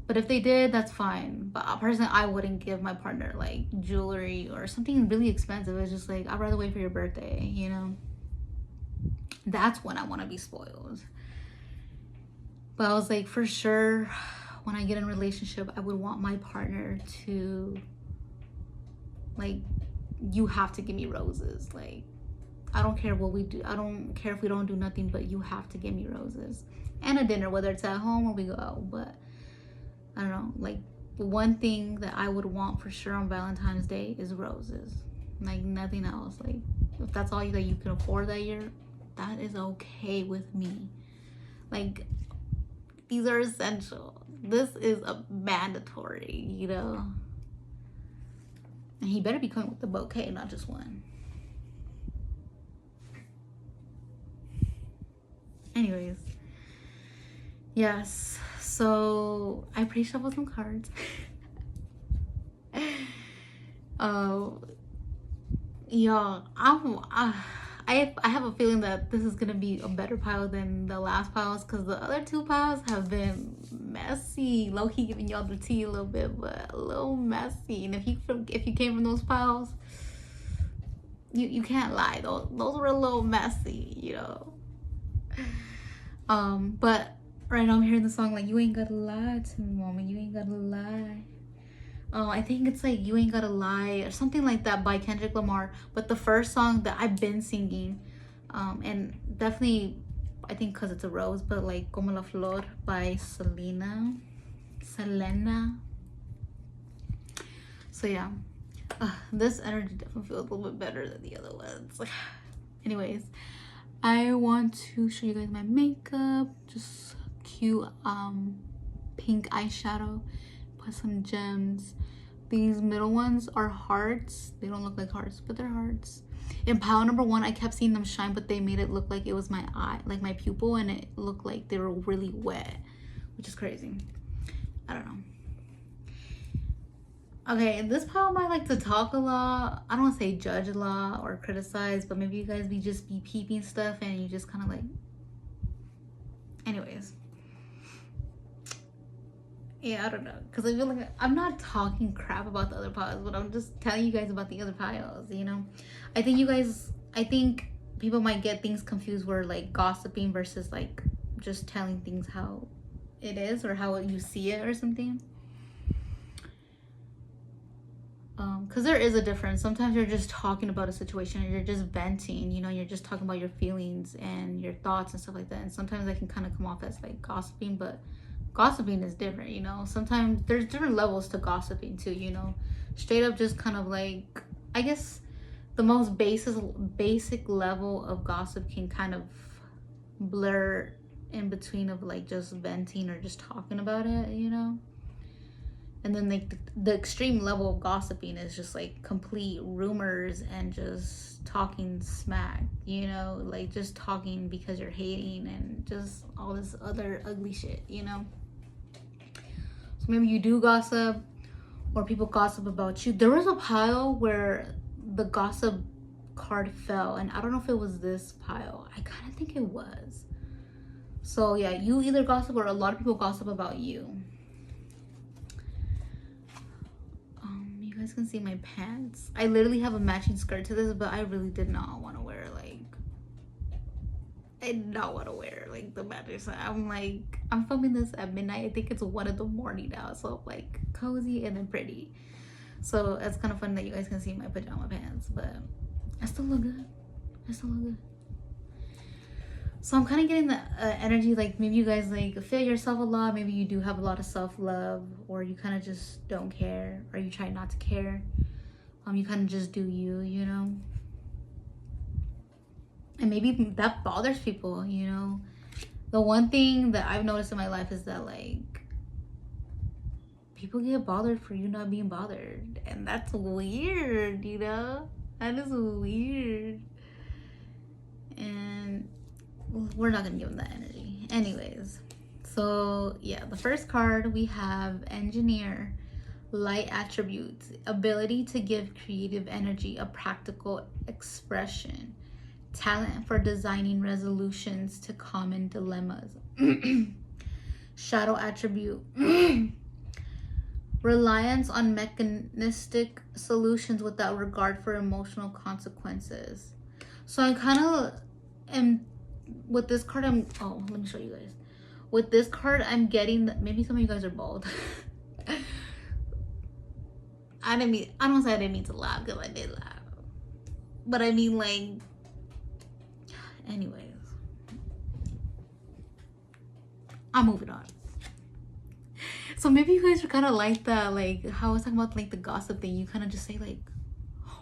But if they did, that's fine. But personally, I wouldn't give my partner like jewelry or something really expensive. It's just like, I'd rather wait for your birthday, you know. That's when I want to be spoiled. But I was like, for sure, when I get in a relationship, I would want my partner to, like, you have to give me roses. Like, I don't care what we do. I don't care if we don't do nothing, but you have to give me roses. And a dinner, whether it's at home or we go out. But I don't know, like, one thing that I would want for sure on Valentine's Day is roses. Like, nothing else. Like, if that's all that you can afford that year, that is okay with me. Like, these are essential. This is a mandatory, you know. And he better be coming with a bouquet, not just one. Anyways, yes, so I pre-shuffled some cards. Y'all, I have a feeling that this is gonna be a better pile than the last piles, because the other 2 piles have been messy. Low-key giving y'all the tea a little bit, but a little messy. And if you came from those piles, you can't lie. Those were a little messy, you know. But right now I'm hearing the song like, you ain't gotta lie to me, mama, you ain't gotta lie. I think it's like You Ain't Gotta Lie or something like that by Kendrick Lamar. But the first song that I've been singing, and definitely I think because it's a rose, but like Como la Flor by Selena. So yeah, this energy definitely feels a little bit better than the other ones. Anyways, I want to show you guys my makeup. Just cute pink eyeshadow. Put some gems. These middle ones are hearts. They don't look like hearts, but they're hearts. In pile number 1, I kept seeing them shine, but they made it look like it was my eye, like my pupil, and it looked like they were really wet, which is crazy. I don't know. Okay, in this pile, I like to talk a lot. I don't want to say judge a lot or criticize, but maybe you guys just be peeping stuff and you just kind of like... Anyways. Yeah, I don't know. Because I feel like I'm not talking crap about the other piles, but I'm just telling you guys about the other piles, you know? I think people might get things confused where like gossiping versus like just telling things how it is or how you see it or something. because there is a difference. Sometimes you're just talking about a situation and you're just venting, you know, you're just talking about your feelings and your thoughts and stuff like that. And sometimes that can kind of come off as like gossiping, but gossiping is different, you know. Sometimes there's different levels to gossiping too, you know. Straight up just kind of like, I guess the most basic level of gossip can kind of blur in between of like just venting or just talking about it, you know. And then like the extreme level of gossiping is just like complete rumors and just talking smack, you know, like just talking because you're hating and just all this other ugly shit, you know. So maybe you do gossip or people gossip about you. There was a pile where the gossip card fell, and I don't know if it was this pile. I kind of think it was. So yeah, you either gossip or a lot of people gossip about you. You guys can see my pants. I literally have a matching skirt to this, but I really did not want to wear like, I did not want to wear like the matching skirt. I'm filming this at midnight. I think it's 1 in the morning now, so like cozy and then pretty. So it's kind of fun that you guys can see my pajama pants, but I still look good. I still look good. So I'm kind of getting the energy, like maybe you guys like feel yourself a lot. Maybe you do have a lot of self-love, or you kind of just don't care, or you try not to care. You kind of just do you, you know. And maybe that bothers people, you know. The one thing that I've noticed in my life is that like people get bothered for you not being bothered, and that's weird, you know. That is weird. And we're not gonna give them that energy anyways. So yeah, the first card we have Engineer. Light attributes: ability to give creative energy a practical expression, talent for designing resolutions to common dilemmas. Shadow attribute: reliance on mechanistic solutions without regard for emotional consequences. So I kind of am with this card. Let me show you guys. With this card, I'm getting that maybe some of you guys are bald. I don't say I didn't mean to laugh, because I did laugh. But I mean, like, anyways, I'm moving on. So maybe you guys are kind of like that, like how I was talking about like the gossip thing. You kind of just say like,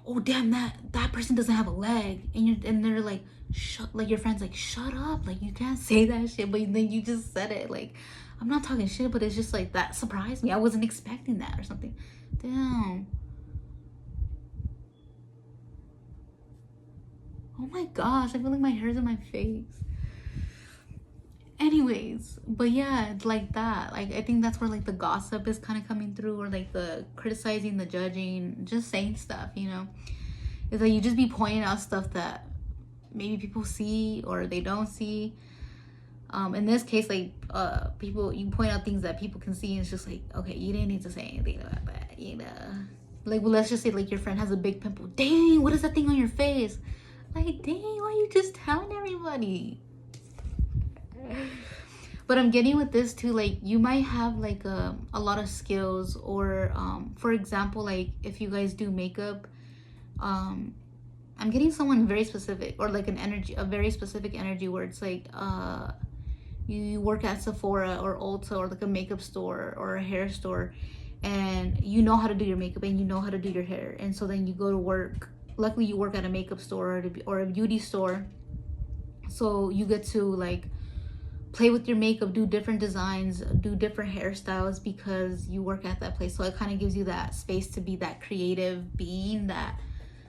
oh damn, that person doesn't have a leg, and they're like, shut, like your friend's like, shut up, like you can't say that shit, but then you just said it. Like, I'm not talking shit, but it's just like that surprised me. I wasn't expecting that or something. Damn. Oh my gosh, I feel like my hair's in my face. Anyways, but yeah, it's like that. Like, I think that's where like the gossip is kind of coming through, or like the criticizing, the judging, just saying stuff, you know. It's like you just be pointing out stuff that maybe people see or they don't see. In this case, like people, you point out things that people can see, and it's just like, okay, you didn't need to say anything about that, you know. Like, well, let's just say like your friend has a big pimple. Dang, what is that thing on your face? Like, dang, why are you just telling everybody? But I'm getting with this too, like you might have like a lot of skills, or for example, like if you guys do makeup, I'm getting someone very specific, or like a very specific energy where it's like you work at Sephora or Ulta or like a makeup store or a hair store, and you know how to do your makeup and you know how to do your hair, and so then you go to work. Luckily you work at a makeup store or a beauty store, so you get to like play with your makeup, do different designs, do different hairstyles, because you work at that place. So it kind of gives you that space to be that creative being, that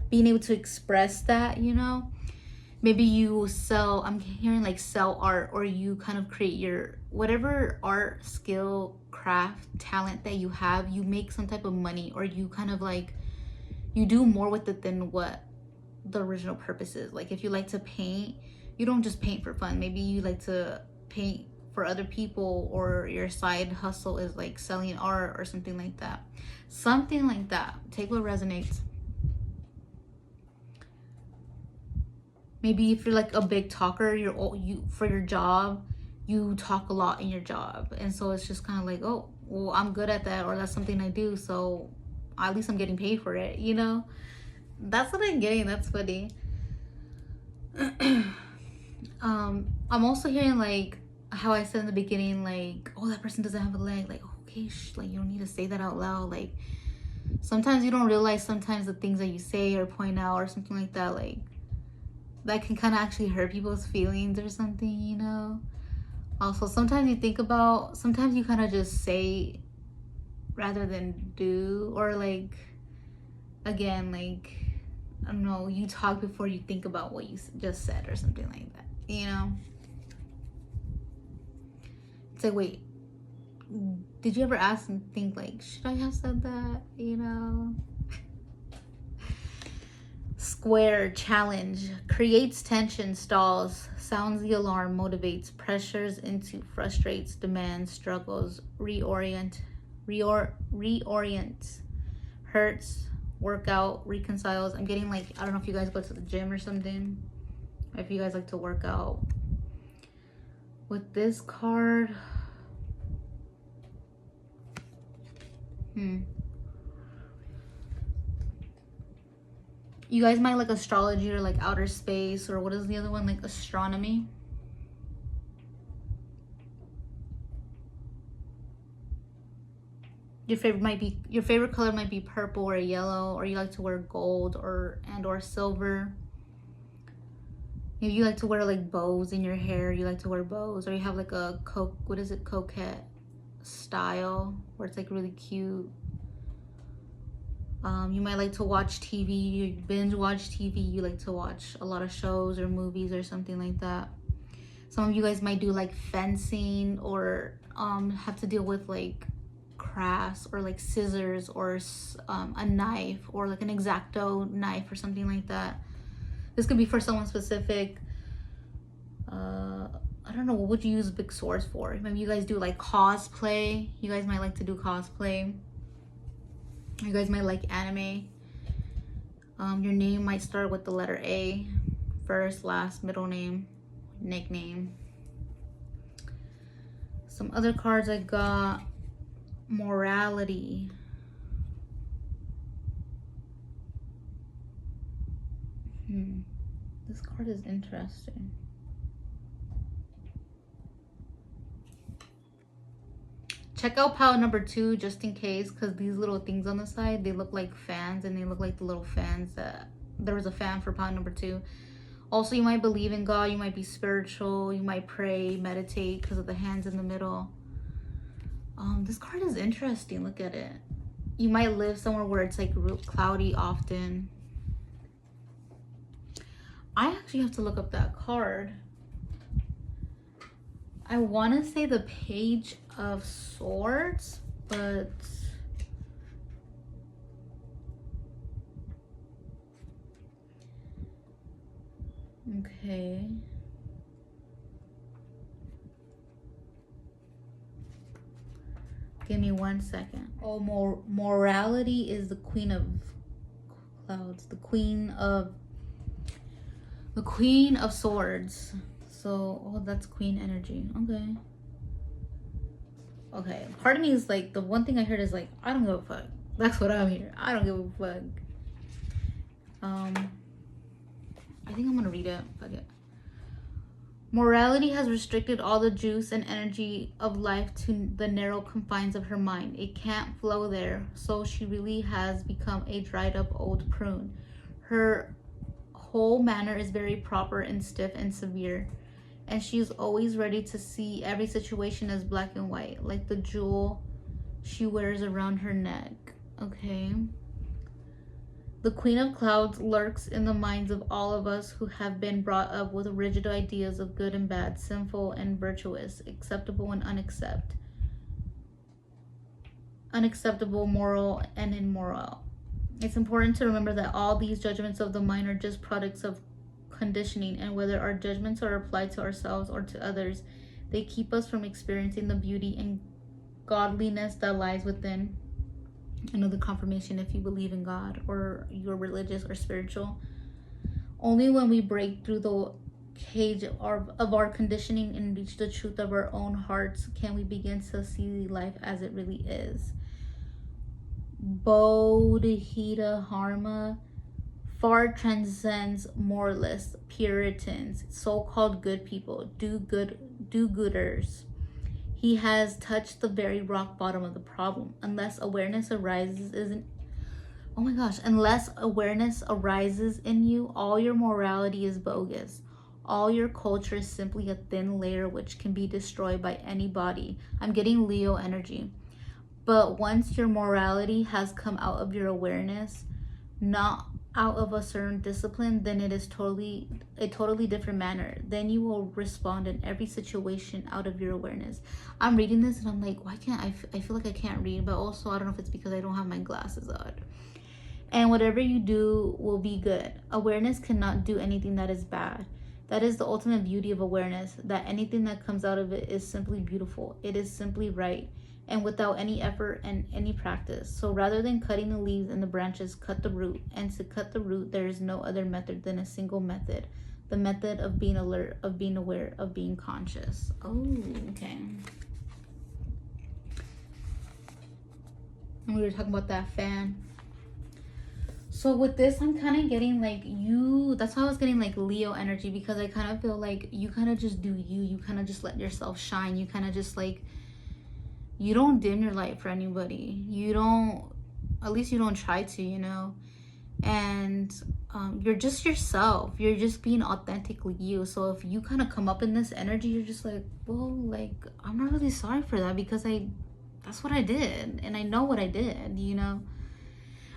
being able to express that, you know. Maybe you sell, I'm hearing like sell art, or you kind of create your whatever art, skill, craft, talent that you have, you make some type of money, or you kind of like, you do more with it than what the original purpose is. Like if you like to paint, you don't just paint for fun. Maybe you like to paint for other people, or your side hustle is like selling art or something like that. Something like that. Take what resonates. Maybe if you're like a big talker, you for your job, you talk a lot in your job, and so it's just kind of like, oh well, I'm good at that, or that's something I do, so at least I'm getting paid for it, you know? That's what I'm getting. That's funny. I'm also hearing like how I said in the beginning, like, oh, that person doesn't have a leg. Like, okay, like, you don't need to say that out loud. Like, sometimes you don't realize sometimes the things that you say or point out or something like that, like, that can kind of actually hurt people's feelings or something, you know? Also, sometimes you think about, sometimes you kind of just say rather than do, or like, again, like, I don't know, you talk before you think about what you just said or something like that, you know? It's like, wait, did you ever ask and think like, should I have said that, you know? Square, challenge, creates tension, stalls, sounds the alarm, motivates, pressures into, frustrates, demands, struggles, reorient, hurts, workout, reconciles. I'm getting like, I don't know if you guys go to the gym or something, or if you guys like to work out. With this card, you guys might like astrology or like outer space, or what is the other one, like astronomy. Your favorite color might be purple or yellow, or you like to wear gold or silver. Maybe you like to wear like bows in your hair, you like to wear bows, or you have like a coquette style where it's like really cute. You might like to watch TV, you binge watch TV, you like to watch a lot of shows or movies or something like that. Some of you guys might do like fencing, or have to deal with like crafts, or like scissors, or a knife, or like an X-Acto knife or something like that. This could be for someone specific. I don't know, what would you use big swords for? Maybe you guys do like cosplay. You guys might like to do cosplay. You guys might like anime. Your name might start with the letter A. First, last, middle name, nickname. Some other cards I got. Morality. This card is interesting. Check out pile number 2 just in case, because these little things on the side, they look like fans, and they look like the little fans that there was a fan for pile number 2. Also, you might believe in God, you might be spiritual, you might pray, meditate because of the hands in the middle. This card is interesting. Look at it. You might live somewhere where it's like real cloudy often. I actually have to look up that card. I want to say the Page of Swords, but okay. Give me 1 second. Oh, morality is the Queen of Clouds, the Queen of Swords. So, oh, that's Queen energy. Okay. Okay. Part of me is like, the one thing I heard is like, I don't give a fuck. That's what I'm here. I don't give a fuck. I think I'm gonna read it. Fuck it. Morality has restricted all the juice and energy of life to the narrow confines of her mind. It can't flow there, so she really has become a dried up old prune. Her whole manner is very proper and stiff and severe, and she's always ready to see every situation as black and white, like the jewel she wears around her neck. Okay. The Queen of Clouds lurks in the minds of all of us who have been brought up with rigid ideas of good and bad, sinful and virtuous, acceptable and unacceptable, moral and immoral. It's important to remember that all these judgments of the mind are just products of conditioning, and whether our judgments are applied to ourselves or to others, they keep us from experiencing the beauty and godliness that lies within. Another confirmation if you believe in God or you're religious or spiritual. Only when we break through the cage of our conditioning and reach the truth of our own hearts can we begin to see life as it really is. Bodhidharma far transcends moralists, Puritans, so-called good people, do-gooders. He has touched the very rock bottom of the problem. Unless awareness arises in you, all your morality is bogus. All your culture is simply a thin layer which can be destroyed by anybody. I'm getting Leo energy. But once your morality has come out of your awareness, not out of a certain discipline, then it is a totally different manner. Then you will respond in every situation out of your awareness. I'm reading this and I'm like, why can't I feel like I can't read, but also I don't know if it's because I don't have my glasses on. And whatever you do will be good. Awareness cannot do anything that is bad. That is the ultimate beauty of awareness, that anything that comes out of it is simply beautiful. It is simply right, and without any effort and any practice. So rather than cutting the leaves and the branches, cut the root. And to cut the root, there is no other method than a single method. The method of being alert, of being aware, of being conscious. Oh, okay. And we were talking about that fan. So with this, I'm kind of getting like that's how I was getting like Leo energy, because I kind of feel like you kind of just do you kind of just let yourself shine. You kind of just like, you don't dim your light for anybody. You don't, at least you don't try to, you know. And you're just yourself. You're just being authentically you. So if you kind of come up in this energy, you're just like, well, like, I'm not really sorry for that, because that's what I did, and I know what I did, you know.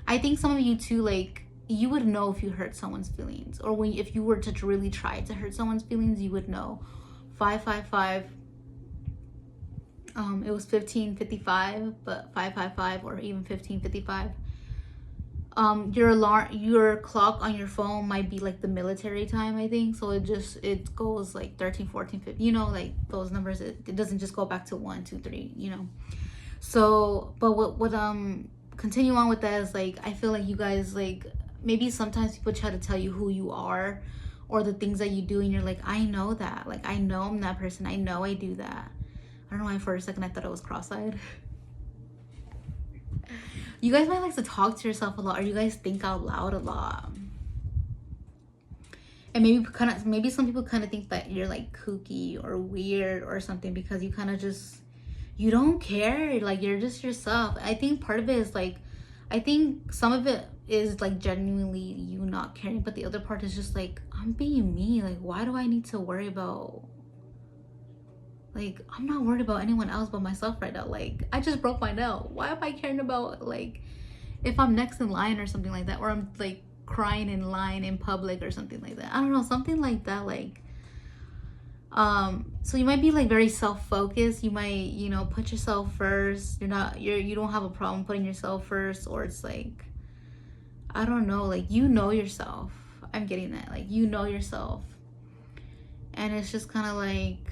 I think some of you too, like, you would know if you hurt someone's feelings, or if you were to really try to hurt someone's feelings, you would know. 555. It was 1555, but 555 or even 1555. Your clock on your phone might be like the military time, I think. So it goes like 13, 14, 15, you know, like those numbers. It doesn't just go back to 1, 2, 3, you know. So, but what continue on with that is like, I feel like you guys, like, maybe sometimes people try to tell you who you are or the things that you do, and you're like, I know that, like, I know I'm that person, I know I do that. I don't know why for a second I thought I was cross-eyed. You guys might like to talk to yourself a lot, or you guys think out loud a lot. And maybe some people kind of think that you're like kooky or weird or something, because you kind of just, you don't care, like, you're just yourself. I think part of it is like, I think some of it is like genuinely you not caring, but the other part is just like, I'm being me. Like, why do I need to worry about, like, I'm not worried about anyone else but myself right now. Like, I just broke my nail. Why am I caring about, like, if I'm next in line or something like that, or I'm like crying in line in public or something like that? I don't know, something like that. Like, so you might be like very self-focused. You might, you know, put yourself first. You don't have a problem putting yourself first, or it's like, I don't know, like, you know yourself. I'm getting that, like, you know yourself. And it's just kind of like,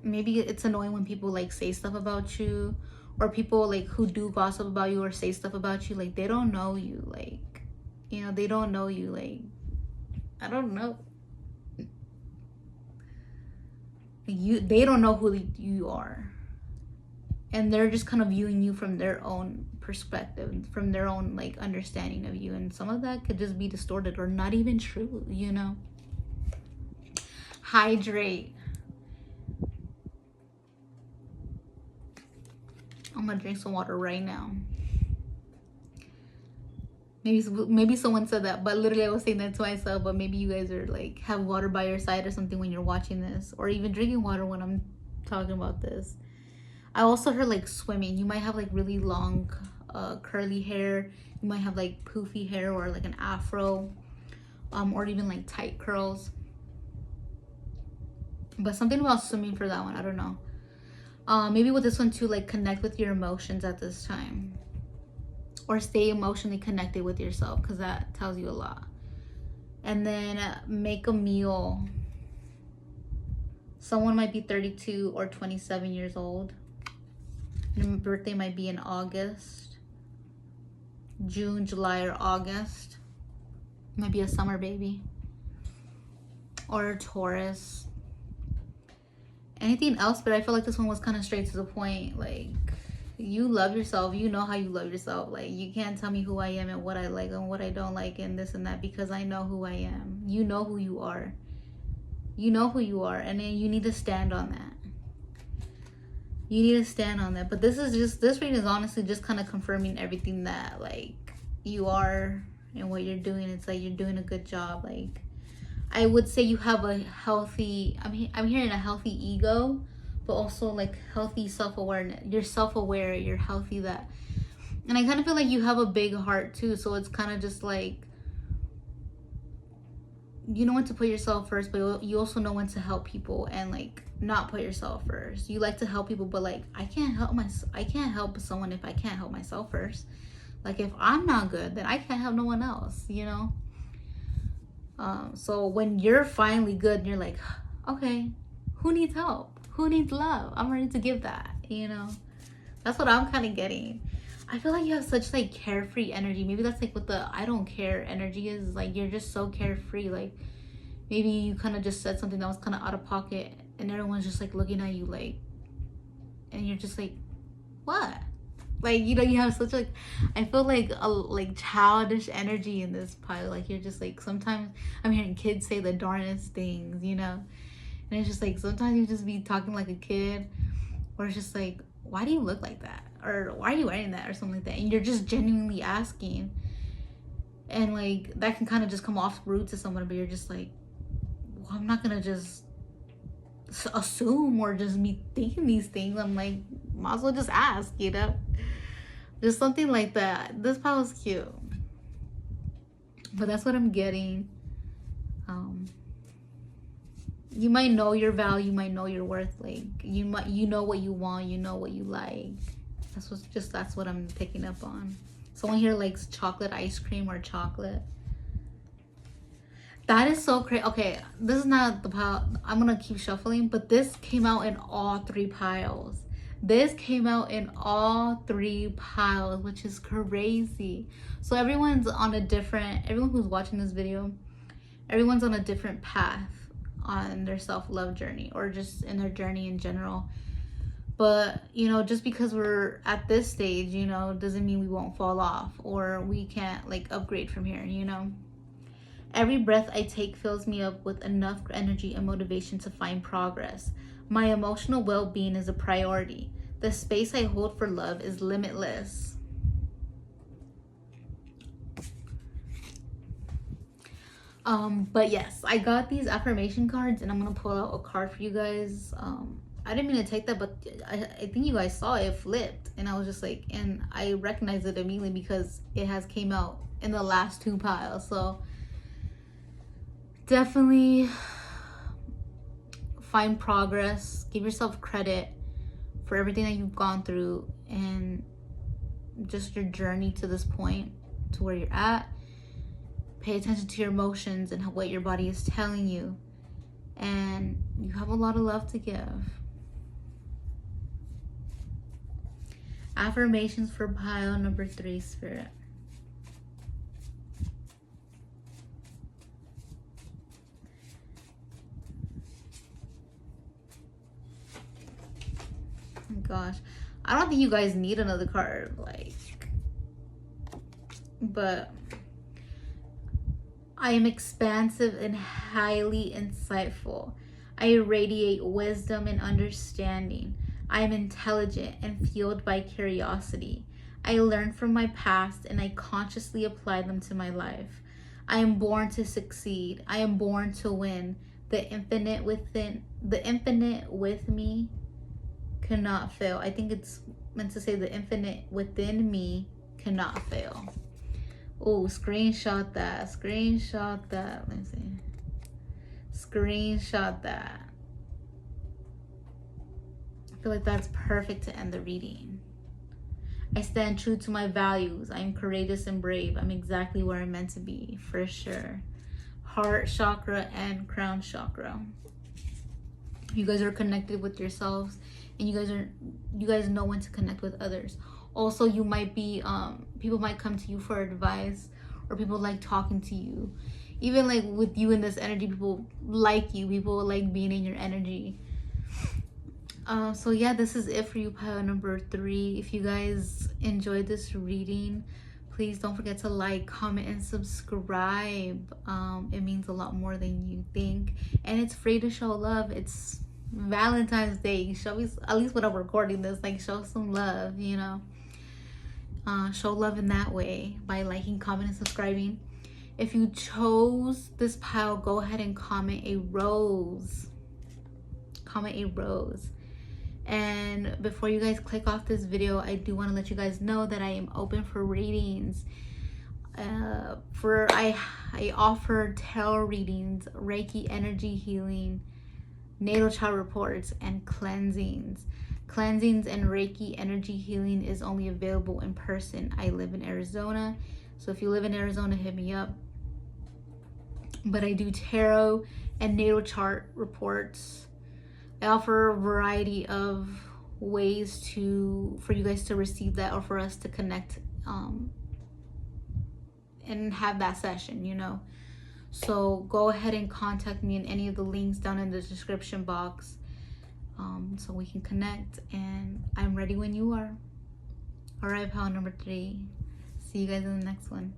maybe it's annoying when people like say stuff about you, or people like who do gossip about you or say stuff about you, like, they don't know you, like, you know, they don't know you, like, I don't know, they don't know who you are, and they're just kind of viewing you from their own perspective, from their own like understanding of you, and some of that could just be distorted or not even true, you know. Hydrate. I'm gonna drink some water right now. Maybe someone said that, but literally I was saying that to myself. But maybe you guys are like, have water by your side or something when you're watching this, or even drinking water when I'm talking about this. I also heard like swimming. You might have like really long curly hair. You might have like poofy hair or like an afro, or even like tight curls. But something about swimming for that one, I don't know. Maybe with this one too, like, connect with your emotions at this time, or stay emotionally connected with yourself, because that tells you a lot. And then make a meal. Someone might be 32 or 27 years old. Your birthday might be in August, June, July, or August. Might be a summer baby, or a Taurus. Anything else, but I feel like this one was kind of straight to the point. Like, You love yourself. You know how you love yourself. Like, you can't tell me who I am and what I like and what I don't like and this and that, because I know who I am. You know who you are. You know who you are, and then you need to stand on that. You need to stand on that. But this reading is honestly just kind of confirming everything that, like, you are and what you're doing. It's like you're doing a good job. Like, I would say you have a healthy, I'm hearing a healthy ego, but also like healthy self-awareness. You're self-aware, you're healthy, that. And I kind of feel like you have a big heart too. So it's kind of just like, you know when to put yourself first, but you also know when to help people and like not put yourself first. You like to help people, but like, I can't help someone if I can't help myself first. Like, if I'm not good, then I can't help no one else, you know? So when you're finally good and you're like, okay, who needs help? Who needs love? I'm ready to give that, you know? That's what I'm kind of getting. I feel like you have such like carefree energy. Maybe that's like what the I don't care energy is. Like, you're just so carefree. Like, maybe you kind of just said something that was kind of out of pocket and everyone's just like looking at you like, and you're just like, what? Like, you know, you have such like, I feel like a like childish energy in this pile. Like, you're just like, sometimes I'm hearing kids say the darnest things, you know? And it's just like, sometimes you just be talking like a kid, or it's just like, why do you look like that? Or why are you wearing that? Or something like that. And you're just genuinely asking. And like, that can kind of just come off rude to someone, but you're just like, well, I'm not gonna just assume or just me thinking these things. I'm like, might as well just ask, you know? Just something like that. This pile is cute. But that's what I'm getting. You might know your value, you might know your worth. Like, you know what you want, you know what you like. That's what I'm picking up on. Someone here likes chocolate ice cream or chocolate. That is so crazy. Okay, this is not the pile. I'm gonna keep shuffling, but this came out in all three piles. This came out in all three piles, which is crazy. So everyone who's watching this video, everyone's on a different path on their self-love journey, or just in their journey in general. But, you know, just because we're at this stage, you know, doesn't mean we won't fall off or we can't like upgrade from here, you know. Every breath I take fills me up with enough energy and motivation to find progress. My emotional well-being is a priority. The space I hold for love is limitless. But yes, I got these affirmation cards and I'm gonna pull out a card for you guys. I didn't mean to take that, but I think you guys saw it flipped, and I was just like, and I recognized it immediately because it has came out in the last two piles. So definitely find progress, give yourself credit for everything that you've gone through and just your journey to this point, to where you're at. Pay attention to your emotions and what your body is telling you, and you have a lot of love to give. Affirmations for pile number 3, Spirit. Oh gosh, I don't think you guys need another card, like, but I am expansive and highly insightful. I radiate wisdom and understanding. I am intelligent and fueled by curiosity. I learn from my past and I consciously apply them to my life. I am born to succeed. I am born to win. The infinite with me cannot fail. I think it's meant to say the infinite within me cannot fail. Oh, screenshot that. Screenshot that. Let me see. Screenshot that. I feel like that's perfect to end the reading. I stand true to my values. I am courageous and brave. I'm exactly where I'm meant to be, for sure. Heart chakra and crown chakra. You guys are connected with yourselves, and you guys know when to connect with others. Also, you might be people might come to you for advice, or people like talking to you. Even like with you in this energy, people like you, people like being in your energy. So yeah, this is it for you, pile number 3. If you guys enjoyed this reading, please don't forget to like, comment, and subscribe. It means a lot more than you think, and it's free to show love. It's Valentine's Day. Show me, at least when I'm recording this, like, show some love, you know. Show love in that way by liking, comment, and subscribing. If you chose this pile, go ahead and comment a rose. Comment a rose. And before you guys click off this video, I do want to let you guys know that I am open for readings. I offer tarot readings, Reiki energy healing, natal chart reports, and cleansings. Cleansings and Reiki energy healing is only available in person. I live in Arizona, so if you live in Arizona, hit me up. But I do tarot and natal chart reports. I offer a variety of ways for you guys to receive that, or for us to connect and have that session, you know. So go ahead and contact me in any of the links down in the description box, so we can connect, and I'm ready when you are. All right, pile number 3. See you guys in the next one.